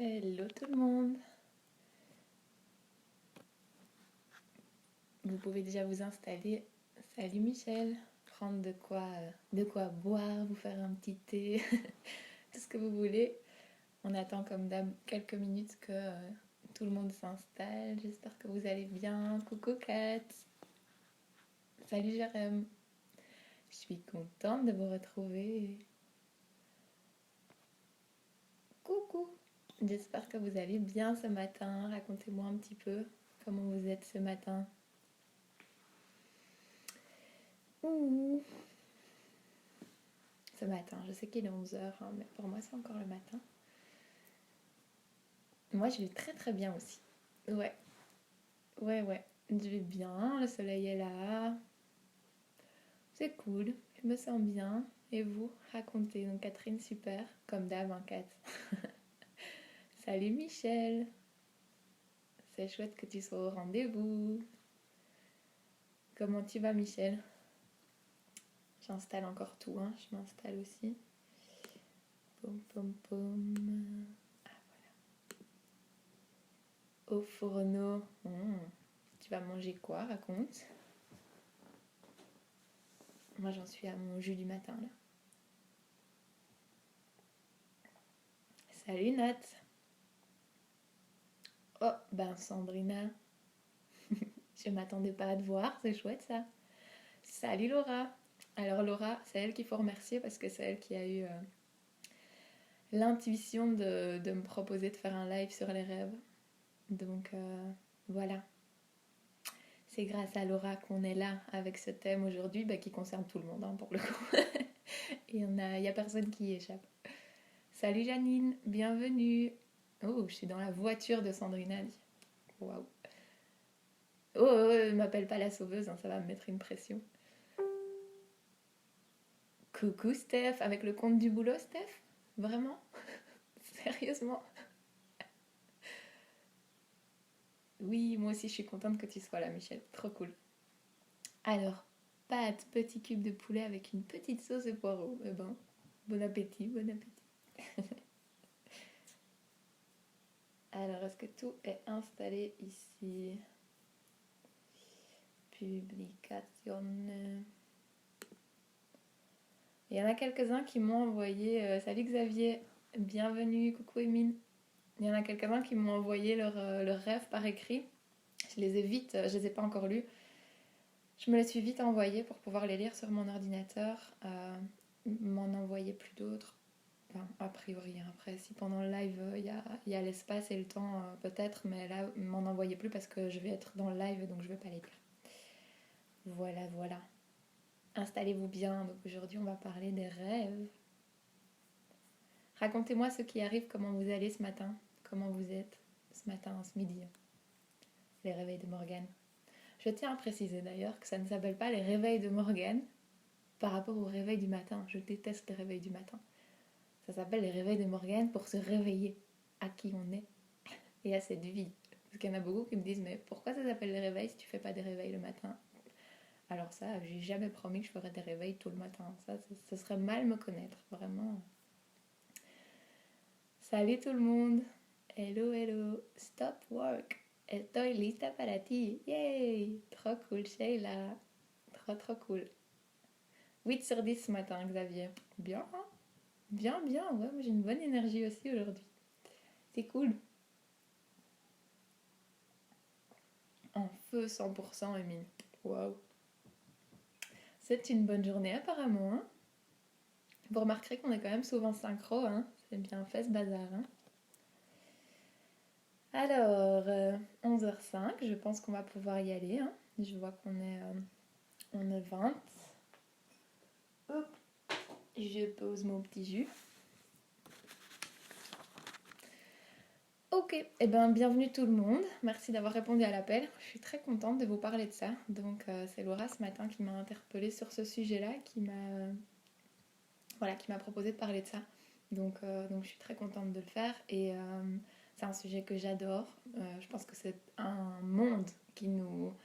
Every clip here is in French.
Hello tout le monde. Vous pouvez déjà vous installer. Salut Michel. Prendre de quoi boire, vous faire un petit thé, tout ce que vous voulez. On attend comme d'hab quelques minutes que tout le monde s'installe. J'espère que vous allez bien. Coucou Kat. Salut Jérém. Je suis contente de vous retrouver. Coucou. J'espère que vous allez bien ce matin. Racontez-moi un petit peu comment vous êtes ce matin. Ouh. Ce matin, je sais qu'il est 11h, hein, mais pour moi c'est encore le matin. Moi je vais très très bien aussi. Ouais, ouais. Je vais bien, le soleil est là. C'est cool, je me sens bien. Et vous, racontez. Donc Catherine, super, comme d'hab, hein, Kat. Salut Michel. C'est chouette que tu sois au rendez-vous. Comment tu vas Michel? J'installe encore tout, hein. Je m'installe aussi. Pom pom pom. Au fourneau. Tu vas manger quoi, raconte? Moi j'en suis à mon jus du matin là. Salut Nat. Oh, ben Sandrina. Je m'attendais pas à te voir, c'est chouette ça. Salut Laura. Alors Laura, c'est elle qu'il faut remercier parce que c'est elle qui a eu l'intuition de me proposer de faire un live sur les rêves. Donc voilà. C'est grâce à Laura qu'on est là avec ce thème aujourd'hui qui concerne tout le monde hein, pour le coup. Et il n'y a personne qui y échappe. Salut Janine, bienvenue. Oh, je suis dans la voiture de Sandrina. Waouh. Oh, m'appelle pas la sauveuse, hein, ça va me mettre une pression. Coucou Steph, avec le compte du boulot Steph? Vraiment? Sérieusement? Oui, moi aussi je suis contente que tu sois là Michel, trop cool. Alors, pâte, petit cube de poulet avec une petite sauce de poireaux. Eh ben, bon appétit, bon appétit. Alors, est-ce que tout est installé ici? Publication. Il y en a quelques-uns qui m'ont envoyé. Salut Xavier, bienvenue, coucou Emine. Il y en a quelques-uns qui m'ont envoyé leur rêve par écrit. Je les ai pas encore lus. Je me les suis vite envoyés pour pouvoir les lire sur mon ordinateur. M'en envoyer plus d'autres. Enfin, a priori, après, si pendant le live il y a l'espace et le temps, peut-être, mais là, m'en envoyez plus parce que je vais être dans le live donc je vais pas les lire. Voilà. Installez-vous bien. Donc aujourd'hui, on va parler des rêves. Racontez-moi ce qui arrive, comment vous allez ce matin, comment vous êtes ce matin, ce midi. Les réveils de Morgane. Je tiens à préciser d'ailleurs que ça ne s'appelle pas les réveils de Morgane par rapport au réveil du matin. Je déteste les réveils du matin. Ça s'appelle les réveils de Morgane pour se réveiller à qui on est et à cette vie. Parce qu'il y en a beaucoup qui me disent mais pourquoi ça s'appelle les réveils si tu fais pas des réveils le matin? Alors ça, j'ai jamais promis que je ferais des réveils tout le matin. Ça, ce serait mal me connaître, vraiment. Salut tout le monde. Hello. Stop work. Estoy lista para ti. Yay. Trop cool, Sheila. Trop cool. 8 sur 10 ce matin, Xavier. Bien, hein? Bien. Ouais, moi j'ai une bonne énergie aussi aujourd'hui. C'est cool. En feu 100%, Emile. Waouh. C'est une bonne journée apparemment. Hein, vous remarquerez qu'on est quand même souvent synchro. Hein, c'est bien fait ce bazar. Hein. Alors, 11h05, je pense qu'on va pouvoir y aller. Hein. Je vois qu'on est 20. Hop, je pose mon petit jus. Ok, et bienvenue tout le monde. Merci d'avoir répondu à l'appel. Je suis très contente de vous parler de ça. Donc c'est Laura ce matin qui m'a interpellée sur ce sujet-là, qui m'a proposé de parler de ça. Donc je suis très contente de le faire et c'est un sujet que j'adore. Je pense que c'est un monde qui nous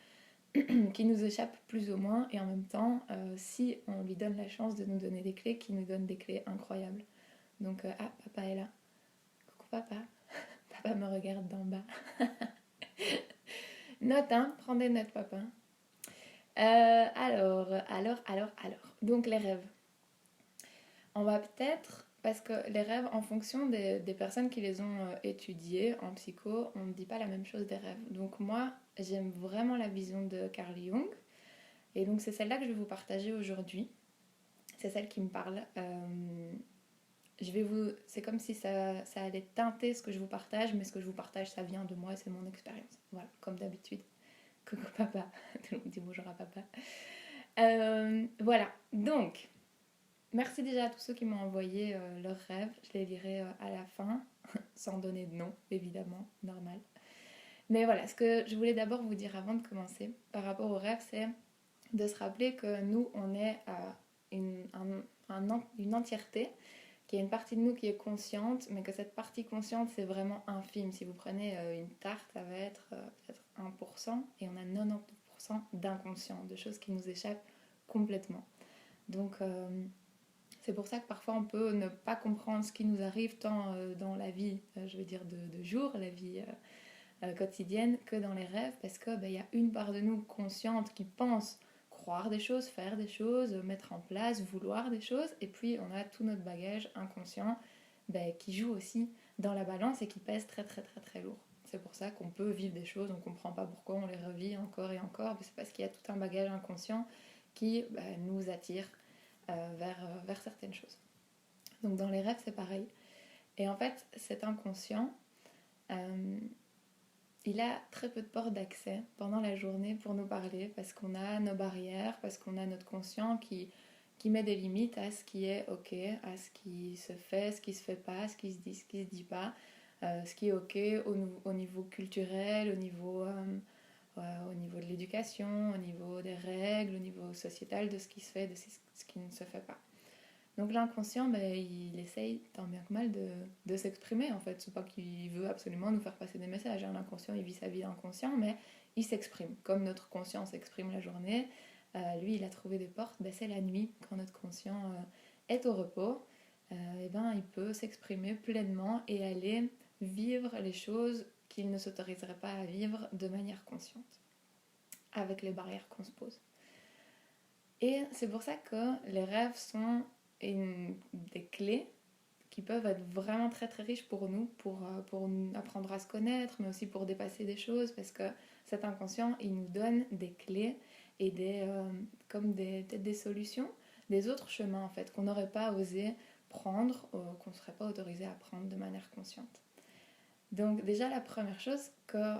échappe plus ou moins et en même temps, si on lui donne la chance de nous donner des clés, qui nous donne des clés incroyables. Donc papa est là. Coucou papa. Papa me regarde d'en bas. Note, hein, prends des notes, papa. Alors. Donc les rêves. On va peut-être, parce que les rêves, en fonction des personnes qui les ont étudiés en psycho, on ne dit pas la même chose des rêves. Donc moi, j'aime vraiment la vision de Carl Jung. Et donc c'est celle-là que je vais vous partager aujourd'hui. C'est celle qui me parle. C'est comme si ça allait teinter ce que je vous partage, mais ce que je vous partage, ça vient de moi et c'est mon expérience. Voilà, comme d'habitude. Coucou papa. Tout le monde dit bonjour à papa. Voilà, donc, merci déjà à tous ceux qui m'ont envoyé leurs rêves. Je les lirai à la fin, sans donner de nom, évidemment, normal. Mais voilà, ce que je voulais d'abord vous dire avant de commencer, par rapport aux rêves, c'est de se rappeler que nous, on est une entièreté, qu'il y a une partie de nous qui est consciente, mais que cette partie consciente, c'est vraiment infime. Si vous prenez une tarte, ça va être peut-être 1%, et on a 90% d'inconscient, de choses qui nous échappent complètement. Donc, c'est pour ça que parfois on peut ne pas comprendre ce qui nous arrive tant dans la vie, je veux dire de jour, la vie quotidienne, que dans les rêves, parce que y a une part de nous consciente qui pense croire des choses, faire des choses, mettre en place, vouloir des choses, et puis on a tout notre bagage inconscient qui joue aussi dans la balance et qui pèse très très très très lourd. C'est pour ça qu'on peut vivre des choses, on ne comprend pas pourquoi on les revit encore et encore, mais c'est parce qu'il y a tout un bagage inconscient qui nous attire vers certaines choses. Donc dans les rêves, c'est pareil. Et en fait, cet inconscient, il a très peu de portes d'accès pendant la journée pour nous parler, parce qu'on a nos barrières, parce qu'on a notre conscient qui met des limites à ce qui est ok, à ce qui se fait, ce qui se fait pas, ce qui se dit, ce qui se dit pas, ce qui est ok au niveau culturel, au niveau de l'éducation, au niveau des règles, au niveau sociétal, de ce qui se fait, de ce qui ne se fait pas. Donc l'inconscient, il essaye tant bien que mal de s'exprimer en fait. C'est pas qu'il veut absolument nous faire passer des messages. L'inconscient, il vit sa vie d'inconscient, mais il s'exprime. Comme notre conscient s'exprime la journée, lui, il a trouvé des portes. C'est la nuit, quand notre conscient est au repos. Il peut s'exprimer pleinement et aller vivre les choses qu'il ne s'autoriserait pas à vivre de manière consciente, avec les barrières qu'on se pose. Et c'est pour ça que les rêves sont des clés qui peuvent être vraiment très très riches pour nous, pour apprendre à se connaître, mais aussi pour dépasser des choses, parce que cet inconscient, il nous donne des clés et peut-être des solutions, des autres chemins en fait, qu'on n'aurait pas osé prendre, qu'on ne serait pas autorisé à prendre de manière consciente. Donc déjà la première chose que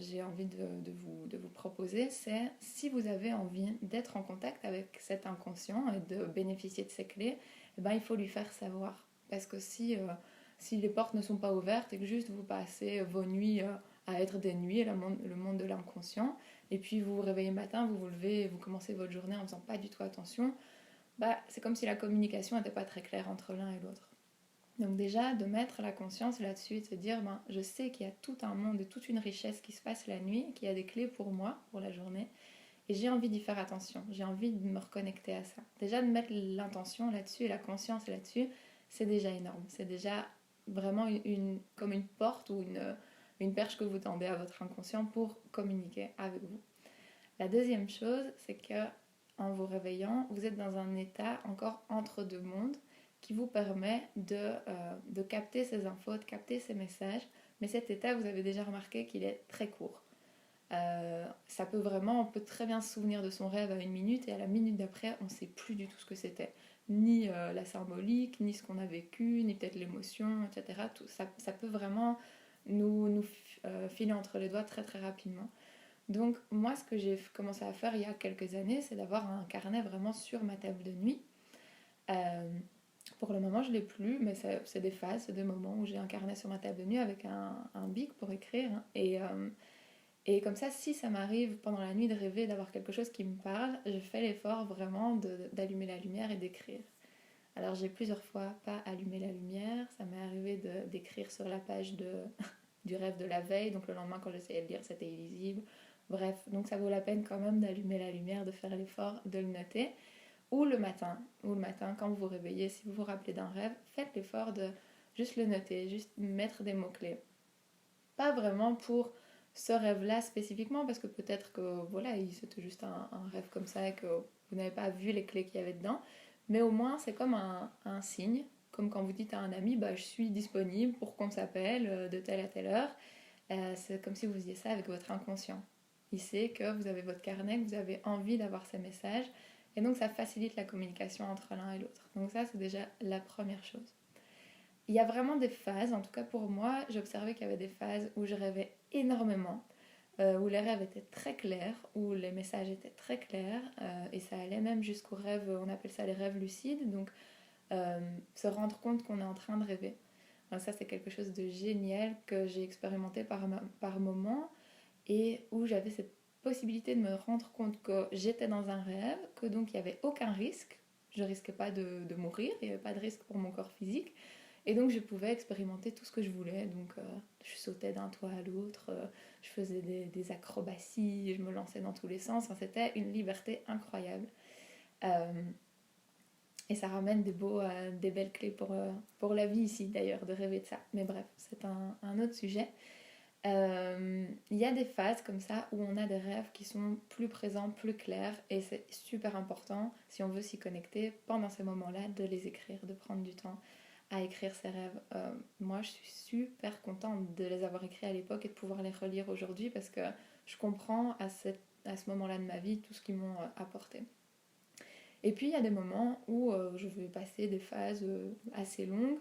j'ai envie de vous proposer, c'est si vous avez envie d'être en contact avec cet inconscient et de bénéficier de ses clés, il faut lui faire savoir. Parce que si les portes ne sont pas ouvertes et que juste vous passez vos nuits à être des nuits, le monde de l'inconscient, et puis vous vous réveillez le matin, vous vous levez et vous commencez votre journée en faisant pas du tout attention, c'est comme si la communication n'était pas très claire entre l'un et l'autre. Donc déjà, de mettre la conscience là-dessus et de se dire, je sais qu'il y a tout un monde et toute une richesse qui se passe la nuit, qu'il y a des clés pour moi, pour la journée, et j'ai envie d'y faire attention, j'ai envie de me reconnecter à ça. Déjà, de mettre l'intention là-dessus et la conscience là-dessus, c'est déjà énorme. C'est déjà vraiment comme une porte ou une perche que vous tendez à votre inconscient pour communiquer avec vous. La deuxième chose, c'est que en vous réveillant, vous êtes dans un état encore entre deux mondes, qui vous permet de capter ces infos, de capter ces messages. Mais cet état, vous avez déjà remarqué qu'il est très court. On peut très bien se souvenir de son rêve à une minute et à la minute d'après, on ne sait plus du tout ce que c'était. Ni la symbolique, ni ce qu'on a vécu, ni peut-être l'émotion, etc. Tout, ça peut vraiment nous filer entre les doigts très très rapidement. Donc moi, ce que j'ai commencé à faire il y a quelques années, c'est d'avoir un carnet vraiment sur ma table de nuit. Pour le moment, je ne l'ai plus, mais c'est des phases, c'est des moments où j'ai un carnet sur ma table de nuit avec un bic pour écrire. Et comme ça, si ça m'arrive pendant la nuit de rêver d'avoir quelque chose qui me parle, je fais l'effort vraiment d'allumer la lumière et d'écrire. Alors j'ai plusieurs fois pas allumé la lumière, ça m'est arrivé d'écrire sur la page du rêve de la veille, donc le lendemain quand j'essayais de lire c'était illisible. Bref, donc ça vaut la peine quand même d'allumer la lumière, de faire l'effort de le noter. Ou le matin, quand vous vous réveillez, si vous vous rappelez d'un rêve, faites l'effort de juste le noter, juste mettre des mots-clés. pas vraiment pour ce rêve-là spécifiquement, parce que peut-être que voilà, c'était juste un rêve comme ça et que vous n'avez pas vu les clés qu'il y avait dedans, mais au moins c'est comme un signe, comme quand vous dites à un ami, bah, je suis disponible pour qu'on s'appelle de telle à telle heure. C'est comme si vous faisiez ça avec votre inconscient. Il sait que vous avez votre carnet, que vous avez envie d'avoir ces messages, et donc ça facilite la communication entre l'un et l'autre. Donc ça, c'est déjà la première chose. Il y a vraiment des phases, en tout cas pour moi, j'observais qu'il y avait des phases où je rêvais énormément, où les rêves étaient très clairs, où les messages étaient très clairs, et ça allait même jusqu'aux rêves, on appelle ça les rêves lucides, donc se rendre compte qu'on est en train de rêver. Alors ça, c'est quelque chose de génial que j'ai expérimenté par moment, et où j'avais cette possibilité de me rendre compte que j'étais dans un rêve, que donc il n'y avait aucun risque, je risquais pas de mourir, il n'y avait pas de risque pour mon corps physique, et donc je pouvais expérimenter tout ce que je voulais. Donc je sautais d'un toit à l'autre, je faisais des acrobaties, je me lançais dans tous les sens. Enfin, c'était une liberté incroyable. Euh, et ça ramène des belles clés pour la vie ici d'ailleurs, de rêver de ça. Mais bref, c'est un autre sujet. Il y a des phases comme ça où on a des rêves qui sont plus présents, plus clairs, et c'est super important, si on veut s'y connecter, pendant ces moments-là, de les écrire, de prendre du temps à écrire ses rêves. Moi, je suis super contente de les avoir écrits à l'époque et de pouvoir les relire aujourd'hui parce que je comprends à ce moment-là de ma vie tout ce qu'ils m'ont apporté. Et puis, il y a des moments où je vais passer des phases assez longues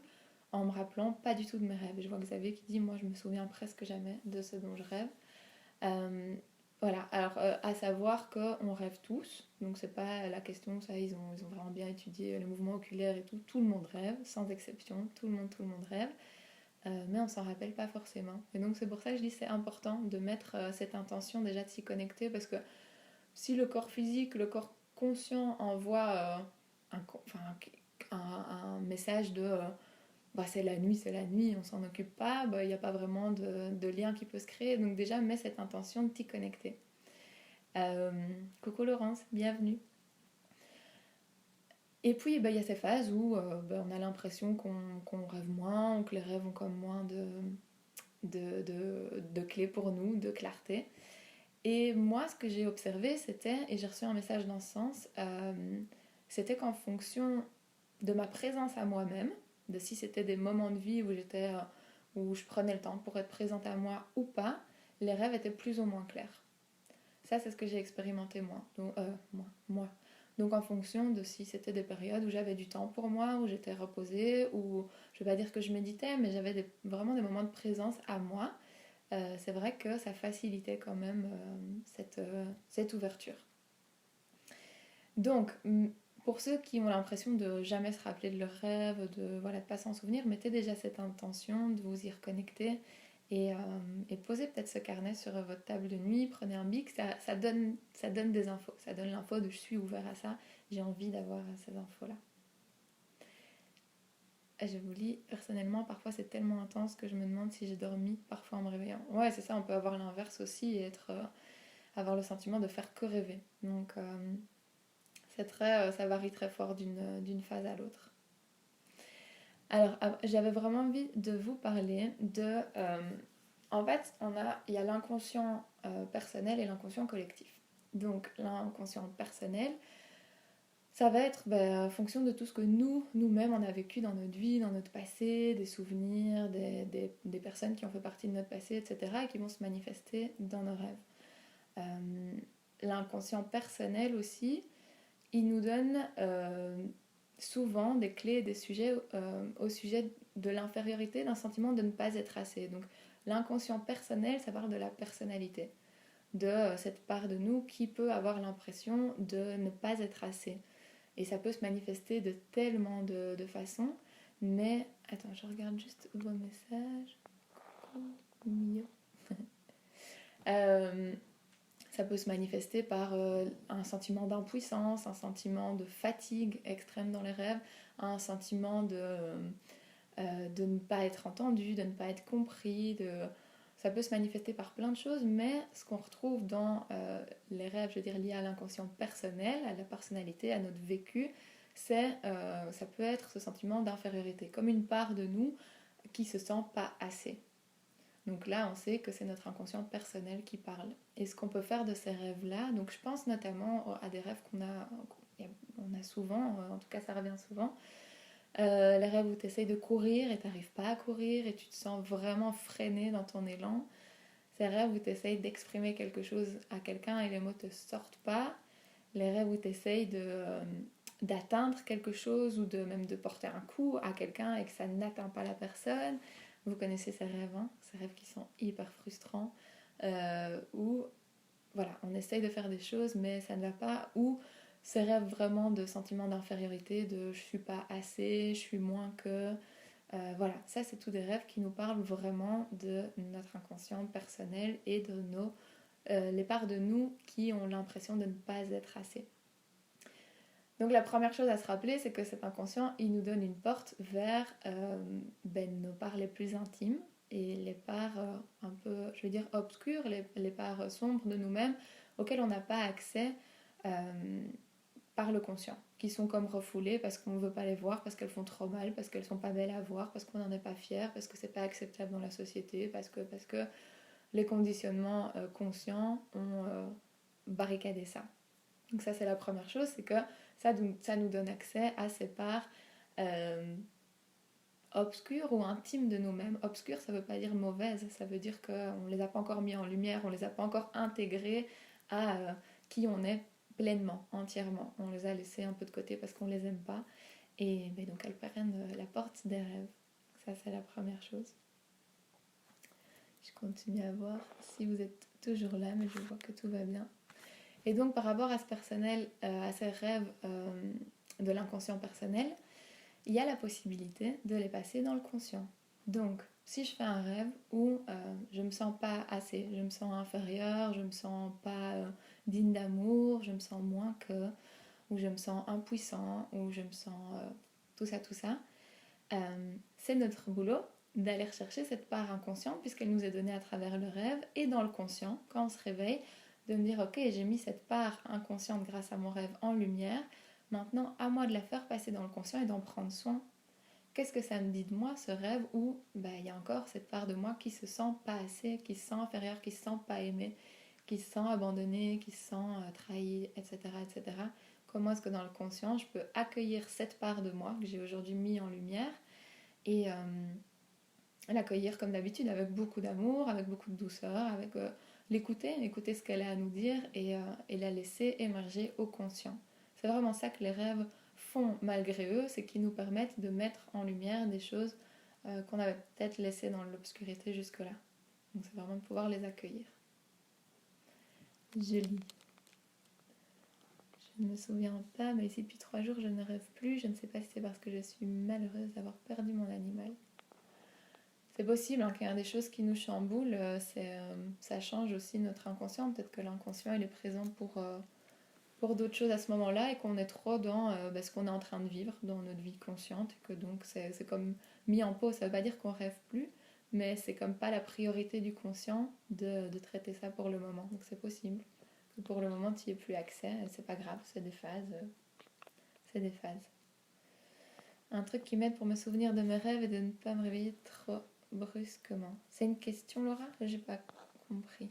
en me rappelant pas du tout de mes rêves. Et je vois Xavier qui dit, moi, je me souviens presque jamais de ce dont je rêve. Voilà, alors à savoir qu'on rêve tous, donc c'est pas la question, ça ils ont vraiment bien étudié les mouvements oculaires et tout le monde rêve, sans exception, tout le monde rêve, mais on s'en rappelle pas forcément. Et donc c'est pour ça que je dis c'est important de mettre cette intention déjà de s'y connecter, parce que si le corps physique, le corps conscient envoie un message de bah, c'est la nuit, on s'en occupe pas, il n'y a pas vraiment de lien qui peut se créer. Donc déjà, mets cette intention de t'y connecter. Coucou Laurence, bienvenue. Et puis, il y a ces phases où on a l'impression qu'on rêve moins, ou que les rêves ont comme moins de clés pour nous, de clarté. Et moi, ce que j'ai observé, c'était, et j'ai reçu un message dans ce sens, c'était qu'en fonction de ma présence à moi-même, de si c'était des moments de vie où je prenais le temps pour être présente à moi ou pas, les rêves étaient plus ou moins clairs. Ça, c'est ce que j'ai expérimenté moi. Donc en fonction de si c'était des périodes où j'avais du temps pour moi, où j'étais reposée, où je ne vais pas dire que je méditais, mais j'avais vraiment des moments de présence à moi. C'est vrai que ça facilitait quand même cette ouverture. Donc, pour ceux qui ont l'impression de jamais se rappeler de leurs rêves, de ne pas s'en souvenir, mettez déjà cette intention de vous y reconnecter et posez peut-être ce carnet sur votre table de nuit, prenez un bic, ça donne des infos, ça donne l'info de je suis ouvert à ça, j'ai envie d'avoir ces infos-là. Je vous lis, personnellement, parfois c'est tellement intense que je me demande si j'ai dormi, parfois en me réveillant. Ouais, c'est ça, on peut avoir l'inverse aussi et avoir le sentiment de faire que rêver. Donc, ça varie très fort d'une phase à l'autre. Alors, j'avais vraiment envie de vous parler de... en fait, il y a l'inconscient personnel et l'inconscient collectif. Donc, l'inconscient personnel, ça va être en fonction de tout ce que nous-mêmes, on a vécu dans notre vie, dans notre passé, des souvenirs, des personnes qui ont fait partie de notre passé, etc., et qui vont se manifester dans nos rêves. L'inconscient personnel aussi, il nous donne souvent des clés et des sujets au sujet de l'infériorité, d'un sentiment de ne pas être assez. Donc l'inconscient personnel, ça parle de la personnalité, de cette part de nous qui peut avoir l'impression de ne pas être assez. Et ça peut se manifester de tellement de façons, mais... Attends, je regarde juste vos messages. Coucou, mignon. Ça peut se manifester par un sentiment d'impuissance, un sentiment de fatigue extrême dans les rêves, un sentiment de ne pas être entendu, de ne pas être compris. Ça peut se manifester par plein de choses, mais ce qu'on retrouve dans les rêves, je veux dire, liés à l'inconscient personnel, à la personnalité, à notre vécu, ça peut être ce sentiment d'infériorité, comme une part de nous qui se sent pas assez. Donc là, on sait que c'est notre inconscient personnel qui parle. Et ce qu'on peut faire de ces rêves-là, donc je pense notamment à des rêves on a souvent, en tout cas ça revient souvent, les rêves où tu essayes de courir et tu n'arrives pas à courir et tu te sens vraiment freiné dans ton élan. Ces rêves où tu essayes d'exprimer quelque chose à quelqu'un et les mots ne te sortent pas. Les rêves où tu essayes d'atteindre quelque chose ou même de porter un coup à quelqu'un et que ça n'atteint pas la personne. Vous connaissez ces rêves, hein, ces rêves qui sont hyper frustrants, où voilà, on essaye de faire des choses mais ça ne va pas, ou ces rêves vraiment de sentiment d'infériorité, de je suis pas assez, je suis moins que... voilà, ça c'est tous des rêves qui nous parlent vraiment de notre inconscient personnel et de les parts de nous qui ont l'impression de ne pas être assez. Donc la première chose à se rappeler, c'est que cet inconscient, il nous donne une porte vers nos parts les plus intimes et les parts un peu, je veux dire, obscures, les parts sombres de nous-mêmes auxquelles on n'a pas accès par le conscient, qui sont comme refoulées parce qu'on ne veut pas les voir, parce qu'elles font trop mal, parce qu'elles ne sont pas belles à voir, parce qu'on n'en est pas fier, parce que c'est pas acceptable dans la société, parce que les conditionnements conscients ont barricadé ça. Donc ça c'est la première chose, c'est que ça nous donne accès à ces parts obscures ou intimes de nous-mêmes. Obscures, ça ne veut pas dire mauvaise, ça veut dire qu'on ne les a pas encore mis en lumière, on ne les a pas encore intégrées à qui on est pleinement, entièrement. On les a laissées un peu de côté parce qu'on ne les aime pas. Et donc elles prennent la porte des rêves. Ça c'est la première chose. Je continue à voir si vous êtes toujours là, mais je vois que tout va bien. Et donc par rapport à ce personnel, à ces rêves de l'inconscient personnel, il y a la possibilité de les passer dans le conscient. Donc si je fais un rêve où je me sens pas assez, je me sens inférieure, je me sens pas digne d'amour, je me sens moins que, ou je me sens impuissant, ou je me sens tout ça, c'est notre boulot d'aller rechercher cette part inconsciente puisqu'elle nous est donnée à travers le rêve et dans le conscient, quand on se réveille, de me dire ok, j'ai mis cette part inconsciente grâce à mon rêve en lumière, maintenant à moi de la faire passer dans le conscient et d'en prendre soin. Qu'est-ce que ça me dit de moi ce rêve où il y a encore cette part de moi qui se sent pas assez, qui se sent inférieure, qui se sent pas aimée, qui se sent abandonnée, qui se sent trahie, etc., etc. Comment est-ce que dans le conscient je peux accueillir cette part de moi que j'ai aujourd'hui mis en lumière et l'accueillir comme d'habitude avec beaucoup d'amour, avec beaucoup de douceur, avec écouter ce qu'elle a à nous dire et la laisser émerger au conscient. C'est vraiment ça que les rêves font malgré eux, c'est qu'ils nous permettent de mettre en lumière des choses qu'on avait peut-être laissées dans l'obscurité jusque-là. Donc c'est vraiment de pouvoir les accueillir. Je lis. Je ne me souviens pas, mais ici depuis 3 jours je ne rêve plus. Je ne sais pas si c'est parce que je suis malheureuse d'avoir perdu mon animal. C'est possible qu'il y ait des choses qui nous chamboulent, ça change aussi notre inconscient. Peut-être que l'inconscient il est présent pour d'autres choses à ce moment-là et qu'on est trop dans ce qu'on est en train de vivre dans notre vie consciente et que donc c'est comme mis en pause. Ça ne veut pas dire qu'on rêve plus, mais c'est comme pas la priorité du conscient de traiter ça pour le moment. Donc c'est possible que pour le moment tu n'y aies plus accès et c'est pas grave, c'est des phases. C'est des phases. Un truc qui m'aide pour me souvenir de mes rêves et de ne pas me réveiller trop brusquement. C'est une question, Laura? J'ai pas compris.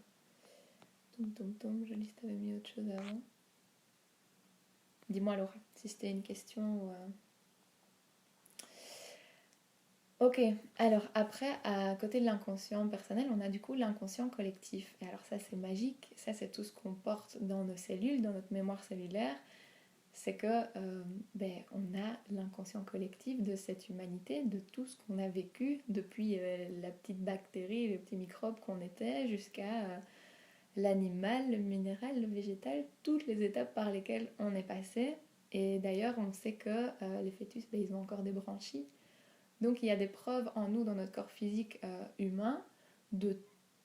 Je lis si t'avais mis autre chose avant. Dis-moi, Laura, si c'était une question ou... Ok, alors après, à côté de l'inconscient personnel, on a du coup l'inconscient collectif. Et alors ça, c'est magique. Ça, c'est tout ce qu'on porte dans nos cellules, dans notre mémoire cellulaire. C'est que on a l'inconscient collectif de cette humanité, de tout ce qu'on a vécu depuis la petite bactérie, le petit microbe qu'on était, jusqu'à l'animal, le minéral, le végétal, toutes les étapes par lesquelles on est passé. Et d'ailleurs, on sait que les fœtus, ils ont encore des branchies. Donc il y a des preuves en nous, dans notre corps physique humain, de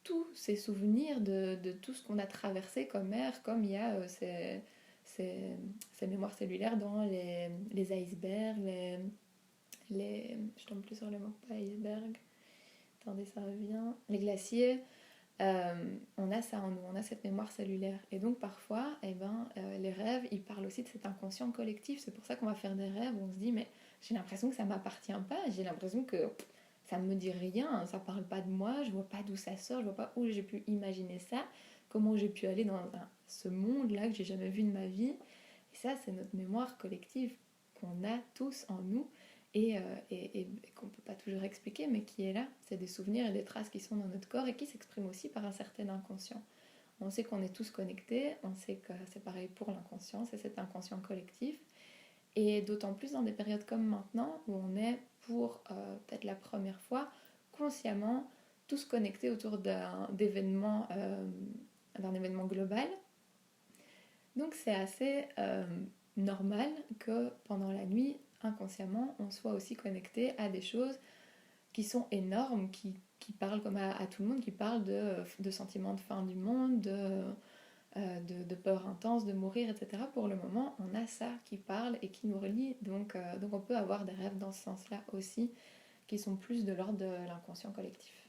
tous ces souvenirs, de tout ce qu'on a traversé comme ère, comme il y a ces mémoires cellulaires dans les icebergs, je tombe plus sur le mot, pas iceberg, attendez ça revient, les glaciers, on a ça en nous, on a cette mémoire cellulaire. Et donc parfois, les rêves, ils parlent aussi de cet inconscient collectif. C'est pour ça qu'on va faire des rêves où on se dit, mais j'ai l'impression que ça ne m'appartient pas, j'ai l'impression que ça me dit rien, ça parle pas de moi, je vois pas d'où ça sort, je vois pas où j'ai pu imaginer ça, comment j'ai pu aller dans ce monde-là que j'ai jamais vu de ma vie. Et ça, c'est notre mémoire collective qu'on a tous en nous et qu'on peut pas toujours expliquer, mais qui est là. C'est des souvenirs et des traces qui sont dans notre corps et qui s'expriment aussi par un certain inconscient. On sait qu'on est tous connectés, on sait que c'est pareil pour l'inconscient, c'est cet inconscient collectif. Et d'autant plus dans des périodes comme maintenant, où on est pour peut-être la première fois consciemment tous connectés autour d'un événement global. Donc c'est assez normal que pendant la nuit, inconsciemment, on soit aussi connecté à des choses qui sont énormes, qui parlent comme à tout le monde, qui parlent de sentiments de fin du monde, de peur intense, de mourir, etc. Pour le moment, on a ça qui parle et qui nous relie. Donc on peut avoir des rêves dans ce sens-là aussi, qui sont plus de l'ordre de l'inconscient collectif.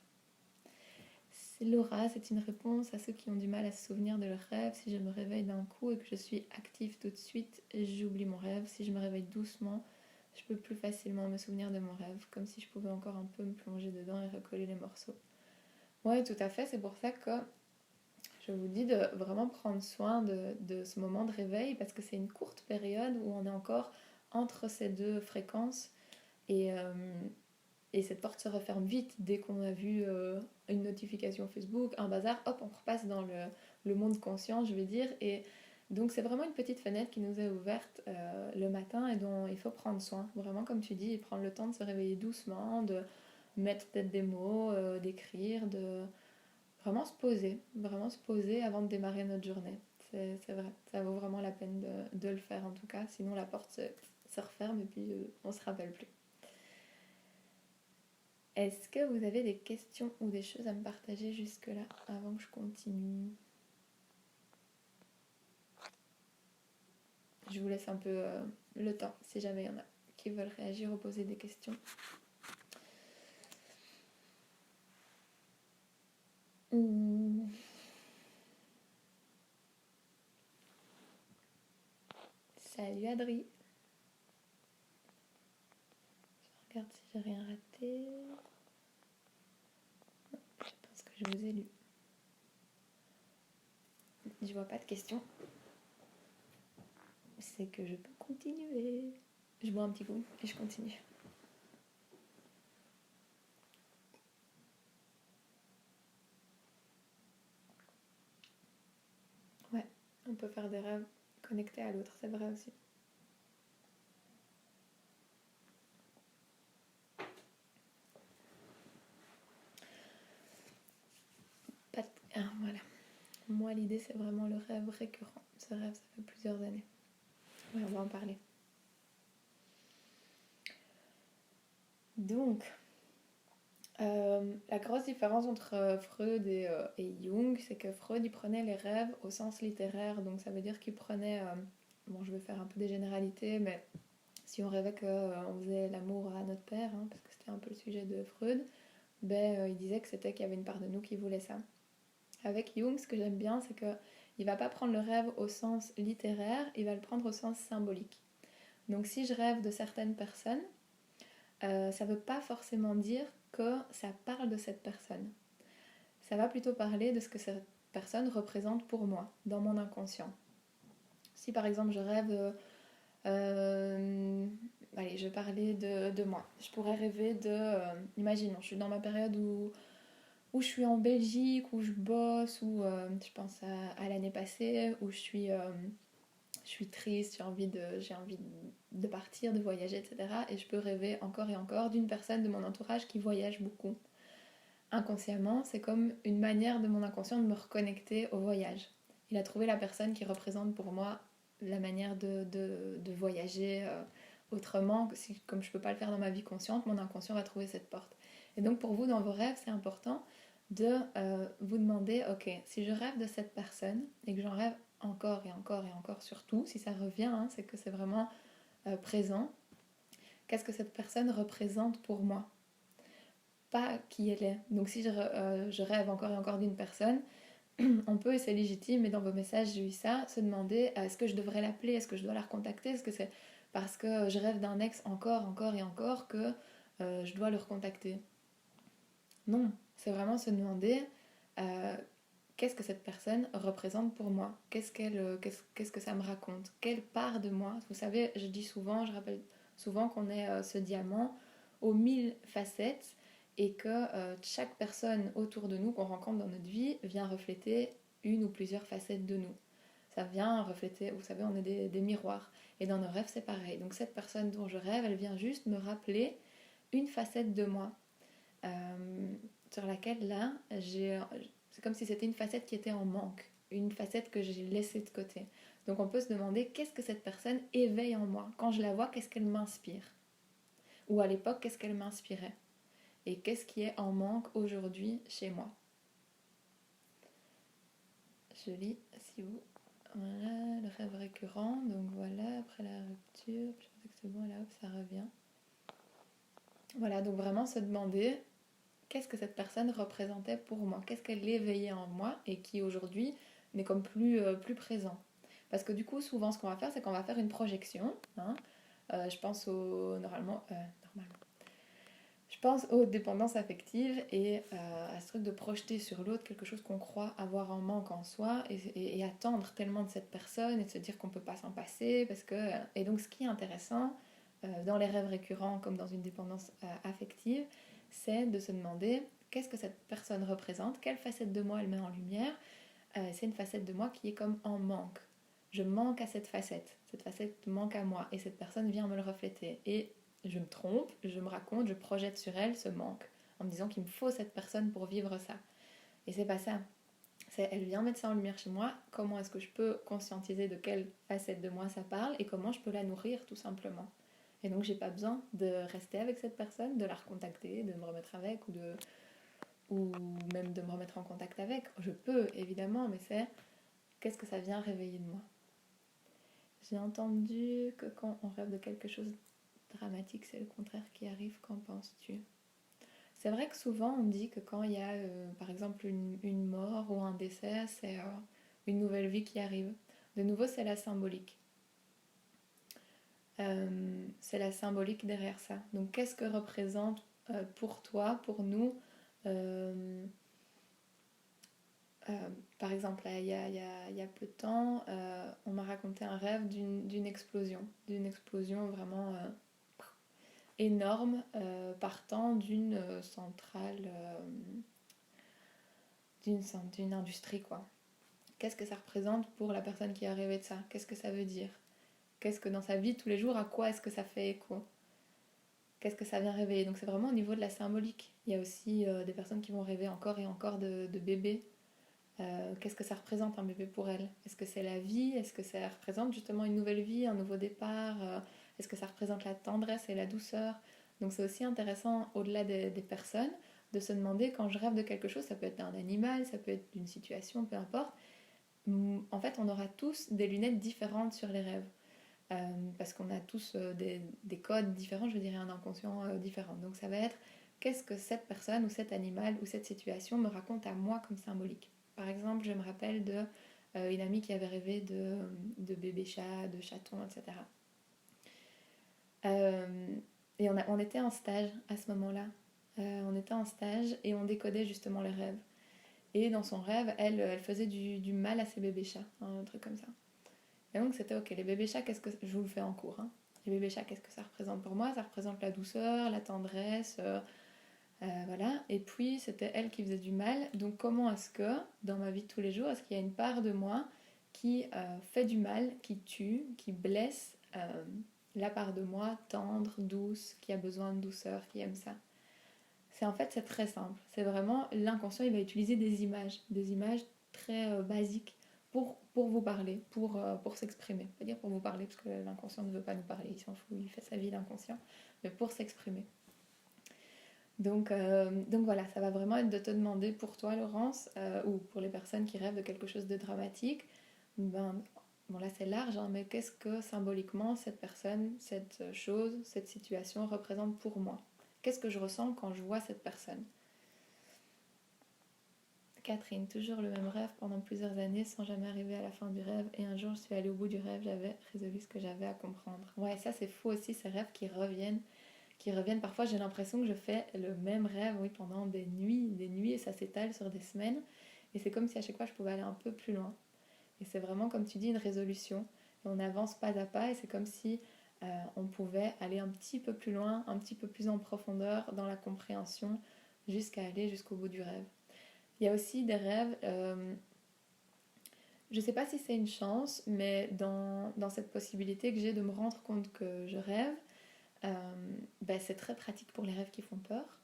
C'est Laura, c'est une réponse à ceux qui ont du mal à se souvenir de leurs rêves. Si je me réveille d'un coup et que je suis active tout de suite, j'oublie mon rêve. Si je me réveille doucement, je peux plus facilement me souvenir de mon rêve, comme si je pouvais encore un peu me plonger dedans et recoller les morceaux. Ouais, tout à fait, c'est pour ça que je vous dis de vraiment prendre soin de ce moment de réveil, parce que c'est une courte période où on est encore entre ces deux fréquences et cette porte se referme vite dès qu'on a vu une notification Facebook, un bazar, hop, on repasse dans le monde conscient, je vais dire. Et donc c'est vraiment une petite fenêtre qui nous est ouverte le matin et dont il faut prendre soin. Vraiment, comme tu dis, et prendre le temps de se réveiller doucement, de mettre peut-être des mots, d'écrire, de vraiment se poser avant de démarrer notre journée. C'est vrai, ça vaut vraiment la peine de le faire en tout cas, sinon la porte se referme et puis on se rappelle plus. Est-ce que vous avez des questions ou des choses à me partager jusque-là avant que je continue? Je vous laisse un peu le temps si jamais il y en a qui veulent réagir ou poser des questions. Salut Adri. Je regarde si j'ai rien raté. Je pense que je vous ai lu. Je vois pas de questions. C'est que je peux continuer. Je bois un petit coup et je continue. Ouais, on peut faire des rêves connectés à l'autre, c'est vrai aussi. Voilà. Moi, l'idée, c'est vraiment le rêve récurrent. Ce rêve, ça fait plusieurs années. Ouais, on va en parler. Donc, la grosse différence entre Freud et Jung, c'est que Freud, il prenait les rêves au sens littéraire. Donc, ça veut dire qu'il prenait... bon, je vais faire un peu des généralités, mais si on rêvait qu'on faisait l'amour à notre père, hein, parce que c'était un peu le sujet de Freud, il disait que c'était qu'il y avait une part de nous qui voulait ça. Avec Jung, ce que j'aime bien, c'est qu'il ne va pas prendre le rêve au sens littéraire, il va le prendre au sens symbolique. Donc si je rêve de certaines personnes, ça ne veut pas forcément dire que ça parle de cette personne. Ça va plutôt parler de ce que cette personne représente pour moi, dans mon inconscient. Si par exemple je rêve... allez, je vais parler de moi. Je pourrais rêver imaginons, je suis dans ma période où je suis en Belgique, où je bosse, où je pense à l'année passée, où je suis triste, j'ai envie de partir, de voyager, etc. Et je peux rêver encore et encore d'une personne de mon entourage qui voyage beaucoup. Inconsciemment, c'est comme une manière de mon inconscient de me reconnecter au voyage. Il a trouvé la personne qui représente pour moi la manière de voyager autrement. Comme je ne peux pas le faire dans ma vie consciente, mon inconscient va trouver cette porte. Et donc pour vous, dans vos rêves, c'est important de vous demander, ok, si je rêve de cette personne et que j'en rêve encore et encore et encore, surtout si ça revient, hein, c'est que c'est vraiment présent, qu'est-ce que cette personne représente pour moi, pas qui elle est. Donc si je rêve encore et encore d'une personne, on peut, et c'est légitime, et dans vos messages j'ai eu ça, se demander est-ce que je devrais l'appeler, est-ce que je dois la recontacter, est-ce que c'est parce que je rêve d'un ex encore et encore que je dois le recontacter. Non, c'est vraiment se demander euh, qu'est-ce que cette personne représente pour moi, qu'est-ce que ça me raconte, quelle part de moi. Vous savez, je dis souvent, je rappelle souvent qu'on est ce diamant aux 1000 facettes et que chaque personne autour de nous qu'on rencontre dans notre vie vient refléter une ou plusieurs facettes de nous. Ça vient refléter, vous savez, on est des miroirs. Et dans nos rêves, c'est pareil. Donc cette personne dont je rêve, elle vient juste me rappeler une facette de moi euh, sur laquelle là, c'est comme si c'était une facette qui était en manque, une facette que j'ai laissée de côté. Donc on peut se demander qu'est-ce que cette personne éveille en moi. Quand je la vois, qu'est-ce qu'elle m'inspire? Ou à l'époque, qu'est-ce qu'elle m'inspirait? Et qu'est-ce qui est en manque aujourd'hui chez moi? Je lis, si vous... Voilà, le rêve récurrent. Donc voilà, après la rupture, je pensais que c'est bon, là, hop, ça revient. Voilà, donc vraiment se demander qu'est-ce que cette personne représentait pour moi, qu'est-ce qu'elle éveillait en moi et qui aujourd'hui n'est comme plus présent. Parce que du coup, souvent, ce qu'on va faire, c'est qu'on va faire une projection. Hein. Je pense normalement, je pense aux dépendances affectives et à ce truc de projeter sur l'autre quelque chose qu'on croit avoir en manque en soi et attendre tellement de cette personne et de se dire qu'on ne peut pas s'en passer. Et donc, ce qui est intéressant dans les rêves récurrents comme dans une dépendance affective, c'est de se demander qu'est-ce que cette personne représente, quelle facette de moi elle met en lumière. C'est une facette de moi qui est comme en manque. Je manque à cette facette manque à moi et cette personne vient me le refléter. Et je me trompe, je me raconte, je projette sur elle ce manque en me disant qu'il me faut cette personne pour vivre ça. Et c'est pas ça. Elle vient mettre ça en lumière chez moi. Comment est-ce que je peux conscientiser de quelle facette de moi ça parle et comment je peux la nourrir tout simplement. Et donc j'ai pas besoin de rester avec cette personne, de la recontacter, de me remettre avec ou même de me remettre en contact avec. Je peux évidemment, mais c'est qu'est-ce que ça vient réveiller de moi. J'ai entendu que quand on rêve de quelque chose de dramatique, c'est le contraire qui arrive. Qu'en penses-tu? C'est vrai que souvent on dit que quand il y a par exemple une mort ou un décès, c'est une nouvelle vie qui arrive. De nouveau, c'est la symbolique. C'est la symbolique derrière ça. Donc qu'est-ce que représente pour toi, pour nous par exemple, là, il y a peu de temps, on m'a raconté un rêve d'une explosion vraiment énorme partant d'une centrale, d'une industrie, quoi. Qu'est-ce que ça représente pour la personne qui est rêvé de ça? Qu'est-ce que ça veut dire? Qu'est-ce que dans sa vie tous les jours, à quoi est-ce que ça fait écho? Qu'est-ce que ça vient réveiller? Donc c'est vraiment au niveau de la symbolique. Il y a aussi des personnes qui vont rêver encore et encore de bébés. Qu'est-ce que ça représente un bébé pour elle? Est-ce que c'est la vie? Est-ce que ça représente justement une nouvelle vie, un nouveau départ? Est-ce que ça représente la tendresse et la douceur? Donc c'est aussi intéressant, au-delà des personnes, de se demander quand je rêve de quelque chose, ça peut être d'un animal, ça peut être d'une situation, peu importe. En fait, on aura tous des lunettes différentes sur les rêves. Parce qu'on a tous des codes différents, je dirais un inconscient différent. Donc ça va être qu'est-ce que cette personne ou cet animal ou cette situation me raconte à moi comme symbolique. Par exemple, je me rappelle une amie qui avait rêvé de bébé chat, de chaton, etc. Et on était en stage à ce moment-là. On était en stage et on décodait justement les rêves. Et dans son rêve, elle faisait du mal à ses bébés chats, un truc comme ça. Et donc c'était ok, les bébés chats, qu'est-ce que... Je vous le fais en cours. Hein. Les bébés chats, qu'est-ce que ça représente pour moi? Ça représente la douceur, la tendresse, voilà. Et puis c'était elle qui faisait du mal. Donc comment est-ce que, dans ma vie de tous les jours, est-ce qu'il y a une part de moi qui fait du mal, qui tue, qui blesse la part de moi tendre, douce, qui a besoin de douceur, qui aime ça? C'est très simple. C'est vraiment l'inconscient, il va utiliser des images très basiques pour vous parler, pour s'exprimer. Pas dire pour vous parler parce que l'inconscient ne veut pas nous parler, il s'en fout, il fait sa vie l'inconscient, mais pour s'exprimer. Donc voilà, ça va vraiment être de te demander pour toi, Laurence, ou pour les personnes qui rêvent de quelque chose de dramatique, ben, bon là c'est large, hein, mais qu'est-ce que symboliquement cette personne, cette chose, cette situation représente pour moi? Qu'est-ce que je ressens quand je vois cette personne? Catherine, toujours le même rêve pendant plusieurs années sans jamais arriver à la fin du rêve. Et un jour, je suis allée au bout du rêve, j'avais résolu ce que j'avais à comprendre. Ouais, ça c'est fou aussi, ces rêves qui reviennent, qui reviennent. Parfois, j'ai l'impression que je fais le même rêve, oui, pendant des nuits, et ça s'étale sur des semaines. Et c'est comme si à chaque fois, je pouvais aller un peu plus loin. Et c'est vraiment, comme tu dis, une résolution. Et on avance pas à pas, et c'est comme si on pouvait aller un petit peu plus loin, un petit peu plus en profondeur dans la compréhension, jusqu'à aller jusqu'au bout du rêve. Il y a aussi des rêves, je ne sais pas si c'est une chance, mais dans cette possibilité que j'ai de me rendre compte que je rêve, c'est très pratique pour les rêves qui font peur.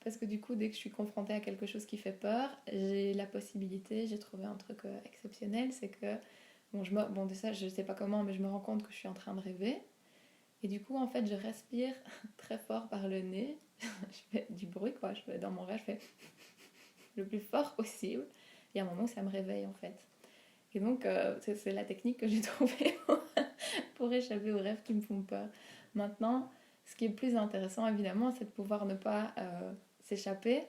Parce que du coup, dès que je suis confrontée à quelque chose qui fait peur, j'ai la possibilité, j'ai trouvé un truc exceptionnel, c'est que, bon, de ça, je ne sais pas comment, mais je me rends compte que je suis en train de rêver. Et du coup, en fait, je respire très fort par le nez. Je fais du bruit, quoi. Dans mon rêve, je fais le plus fort possible. Il y a un moment où ça me réveille, en fait. Et donc, c'est la technique que j'ai trouvée pour échapper aux rêves qui me font peur. Maintenant, ce qui est plus intéressant, évidemment, c'est de pouvoir ne pas s'échapper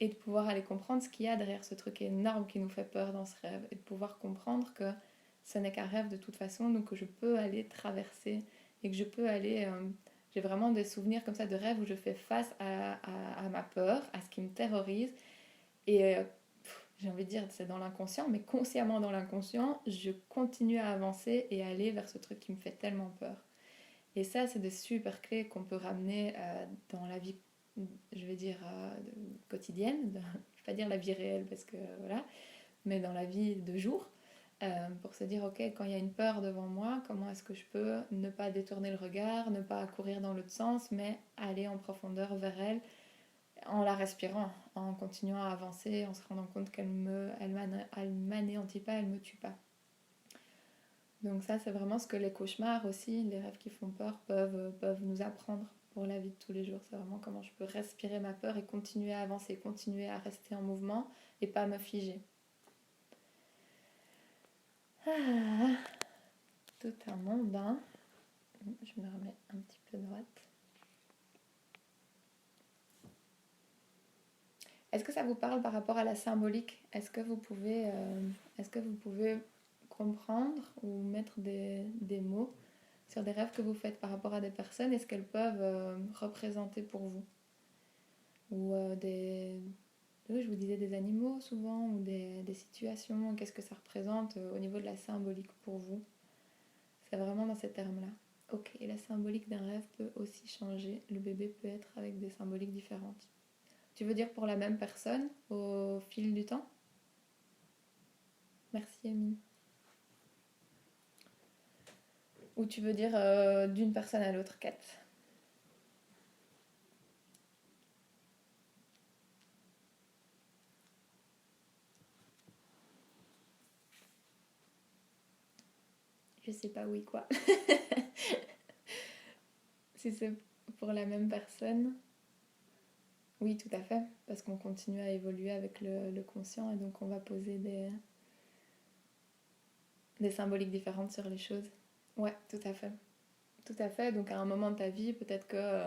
et de pouvoir aller comprendre ce qu'il y a derrière ce truc énorme qui nous fait peur dans ce rêve. Et de pouvoir comprendre que ce n'est qu'un rêve de toute façon, donc que je peux aller traverser et que je peux aller... j'ai vraiment des souvenirs comme ça de rêves où je fais face à ma peur, à ce qui me terrorise. Et j'ai envie de dire, c'est dans l'inconscient, mais consciemment dans l'inconscient, je continue à avancer et à aller vers ce truc qui me fait tellement peur. Et ça, c'est des super clés qu'on peut ramener dans la vie, je vais dire, quotidienne. Je ne vais pas dire la vie réelle, parce que voilà, mais dans la vie de jour, pour se dire, ok, quand il y a une peur devant moi, comment est-ce que je peux ne pas détourner le regard, ne pas courir dans l'autre sens, mais aller en profondeur vers elle, en la respirant, en continuant à avancer, en se rendant compte qu'elle m'anéantit pas, elle me tue pas. Donc ça, c'est vraiment ce que les cauchemars aussi, les rêves qui font peur, peuvent nous apprendre pour la vie de tous les jours. C'est vraiment comment je peux respirer ma peur et continuer à avancer, continuer à rester en mouvement et pas me figer. Ah, tout un monde, hein. Je me remets un petit peu droite. Est-ce que ça vous parle par rapport à la symbolique ? Est-ce que vous pouvez comprendre ou mettre des mots sur des rêves que vous faites par rapport à des personnes et ce qu'elles peuvent représenter pour vous ? Ou oui, je vous disais des animaux souvent, ou des situations, qu'est-ce que ça représente au niveau de la symbolique pour vous ? C'est vraiment dans ces termes-là. Ok, et la symbolique d'un rêve peut aussi changer. Le bébé peut être avec des symboliques différentes. Tu veux dire pour la même personne au fil du temps ? Merci Amine. Ou tu veux dire d'une personne à l'autre, Kat ? Je sais pas oui quoi. Si c'est pour la même personne, oui tout à fait, parce qu'on continue à évoluer avec le conscient et donc on va poser des symboliques différentes sur les choses. Ouais, tout à fait. Tout à fait, donc à un moment de ta vie, peut-être que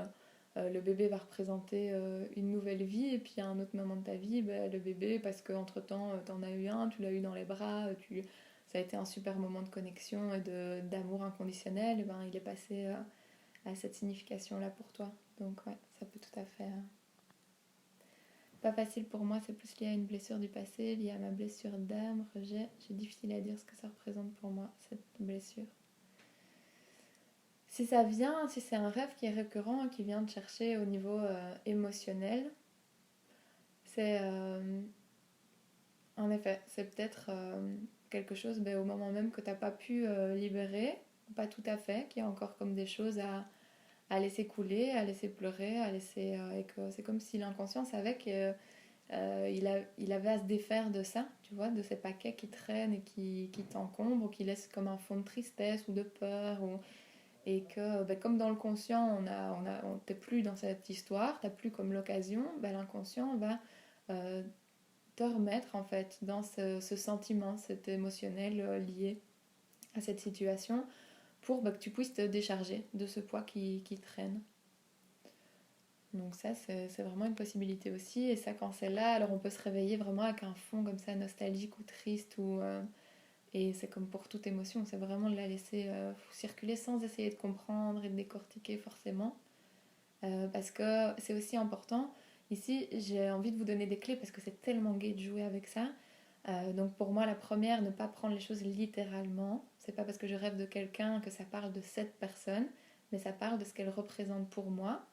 le bébé va représenter une nouvelle vie, et puis à un autre moment de ta vie, le bébé, parce qu'entre-temps, t'en as eu un, tu l'as eu dans les bras, ça a été un super moment de connexion et d'amour inconditionnel, et il est passé à cette signification-là pour toi. Donc ouais, ça peut tout à fait... Pas facile pour moi, c'est plus lié à une blessure du passé, lié à ma blessure d'âme, rejet. C'est difficile à dire ce que ça représente pour moi, cette blessure. Si ça vient, si c'est un rêve qui est récurrent, qui vient te chercher au niveau émotionnel, c'est en effet, c'est peut-être quelque chose au moment même que tu n'as pas pu libérer, pas tout à fait, qu'il y a encore comme des choses à laisser couler, à laisser pleurer, à laisser, et que c'est comme si l'inconscient savait qu'il avait à se défaire de ça, tu vois, de ces paquets qui traînent et qui t'encombrent, ou qui laissent comme un fond de tristesse ou de peur, et que comme dans le conscient t'es plus dans cette histoire, t'as plus comme l'occasion, l'inconscient va te remettre en fait dans ce sentiment, cet émotionnel lié à cette situation, pour que tu puisses te décharger de ce poids qui traîne. Donc ça c'est vraiment une possibilité aussi, et ça quand c'est là, alors on peut se réveiller vraiment avec un fond comme ça nostalgique ou triste, et c'est comme pour toute émotion, c'est vraiment de la laisser circuler sans essayer de comprendre et de décortiquer forcément. parce que c'est aussi important. Ici, j'ai envie de vous donner des clés parce que c'est tellement gai de jouer avec ça. Donc pour moi, la première, ne pas prendre les choses littéralement. C'est pas parce que je rêve de quelqu'un que ça parle de cette personne, mais ça parle de ce qu'elle représente pour moi.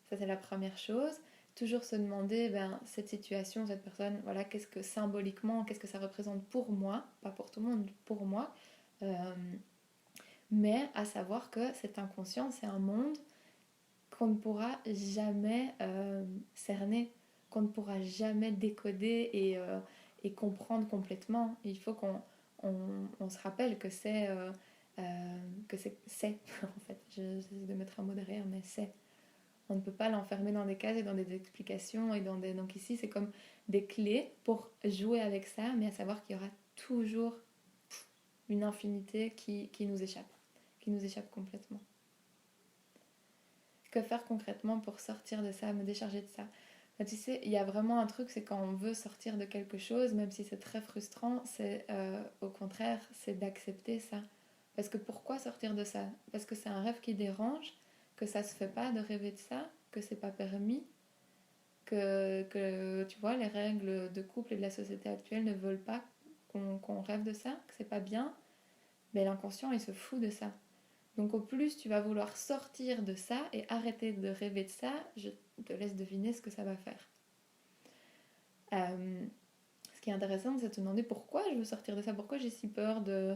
Ça, c'est la première chose. Toujours se demander, ben, cette situation, cette personne, voilà, qu'est-ce que symboliquement, qu'est-ce que ça représente pour moi, pas pour tout le monde, pour moi. Euh, mais à savoir que c'est inconscient, c'est un monde qu'on ne pourra jamais cerner, qu'on ne pourra jamais décoder et comprendre complètement. Il faut qu'on se rappelle que c'est en fait. J'essaie de mettre un mot derrière, mais c'est. On ne peut pas l'enfermer dans des cases et dans des explications et dans des. Donc ici, c'est comme des clés pour jouer avec ça, mais à savoir qu'il y aura toujours une infinité qui nous échappe complètement. Que faire concrètement pour sortir de ça, me décharger de ça? Bah, tu sais, il y a vraiment un truc, c'est quand on veut sortir de quelque chose, même si c'est très frustrant, c'est au contraire, c'est d'accepter ça. Parce que pourquoi sortir de ça? Parce que c'est un rêve qui dérange, que ça se fait pas de rêver de ça, que c'est pas permis, que tu vois, les règles de couple et de la société actuelle ne veulent pas qu'on rêve de ça, que c'est pas bien. Mais l'inconscient, il se fout de ça. Donc au plus tu vas vouloir sortir de ça et arrêter de rêver de ça, je te laisse deviner ce que ça va faire. Ce qui est intéressant, c'est de se demander pourquoi je veux sortir de ça, pourquoi j'ai si peur de...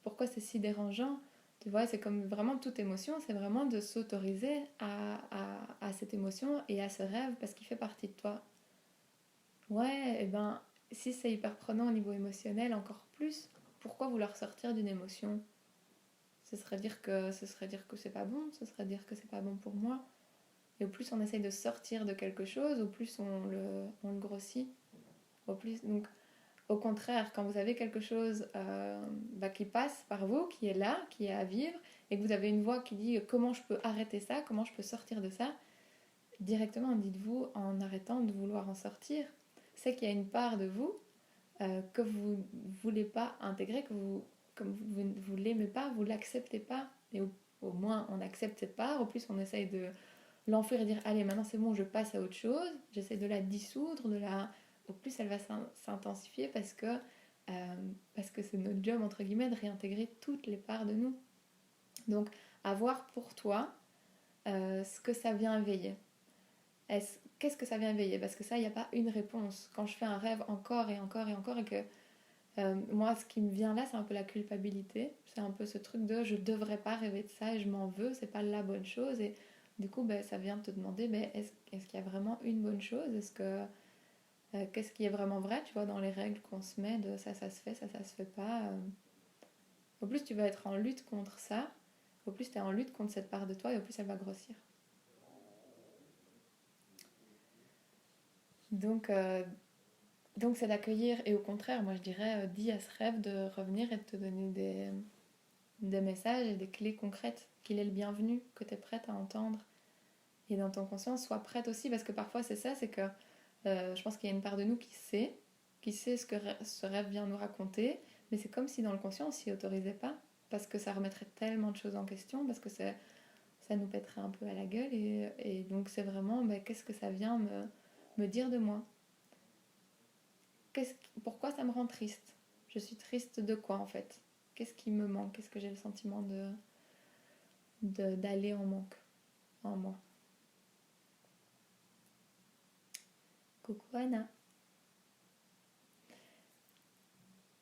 Pourquoi c'est si dérangeant. Tu vois, c'est comme vraiment toute émotion, c'est vraiment de s'autoriser à cette émotion et à ce rêve parce qu'il fait partie de toi. Ouais, et ben si c'est hyper prenant au niveau émotionnel, encore plus, pourquoi vouloir sortir d'une émotion? Ce serait dire que c'est pas bon, ce serait dire que c'est pas bon pour moi. Et au plus on essaye de sortir de quelque chose, au plus on le grossit. Au plus, donc, au contraire, quand vous avez quelque chose qui passe par vous, qui est là, qui est à vivre, et que vous avez une voix qui dit comment je peux arrêter ça, comment je peux sortir de ça, directement dites-vous en arrêtant de vouloir en sortir, c'est qu'il y a une part de vous que vous ne voulez pas intégrer, comme vous ne l'aimez pas, vous ne l'acceptez pas. Et au moins on accepte cette part, au plus on essaye de l'enfuir et dire allez maintenant c'est bon, je passe à autre chose, j'essaie de la dissoudre, au plus elle va s'intensifier parce que c'est notre job entre guillemets de réintégrer toutes les parts de nous. Donc à voir pour toi ce que ça vient éveiller. Qu'est-ce que ça vient éveiller? Parce que ça, il n'y a pas une réponse. Quand je fais un rêve encore et encore et encore et que moi, ce qui me vient là, c'est un peu la culpabilité. C'est un peu ce truc de je devrais pas rêver de ça et je m'en veux, c'est pas la bonne chose. Et du coup, ça vient de te demander est-ce qu'il y a vraiment une bonne chose? Qu'est-ce qui est vraiment vrai, tu vois, dans les règles qu'on se met de ça se fait, ça se fait pas. Au plus tu vas être en lutte contre ça, au plus tu es en lutte contre cette part de toi et au plus elle va grossir. Donc c'est d'accueillir et au contraire, moi je dirais, dis à ce rêve de revenir et de te donner des messages et des clés concrètes, qu'il est le bienvenu, que tu es prête à entendre. Et dans ton conscience, sois prête aussi, parce que parfois c'est ça, c'est que je pense qu'il y a une part de nous qui sait ce que ce rêve vient nous raconter, mais c'est comme si dans le conscient on s'y autorisait pas, parce que ça remettrait tellement de choses en question, parce que ça nous pèterait un peu à la gueule, et donc c'est vraiment, qu'est-ce que ça vient me dire de moi? Pourquoi ça me rend triste? Je suis triste de quoi en fait? Qu'est-ce qui me manque? Qu'est-ce que j'ai le sentiment d'aller en manque en moi? Coucou Anna.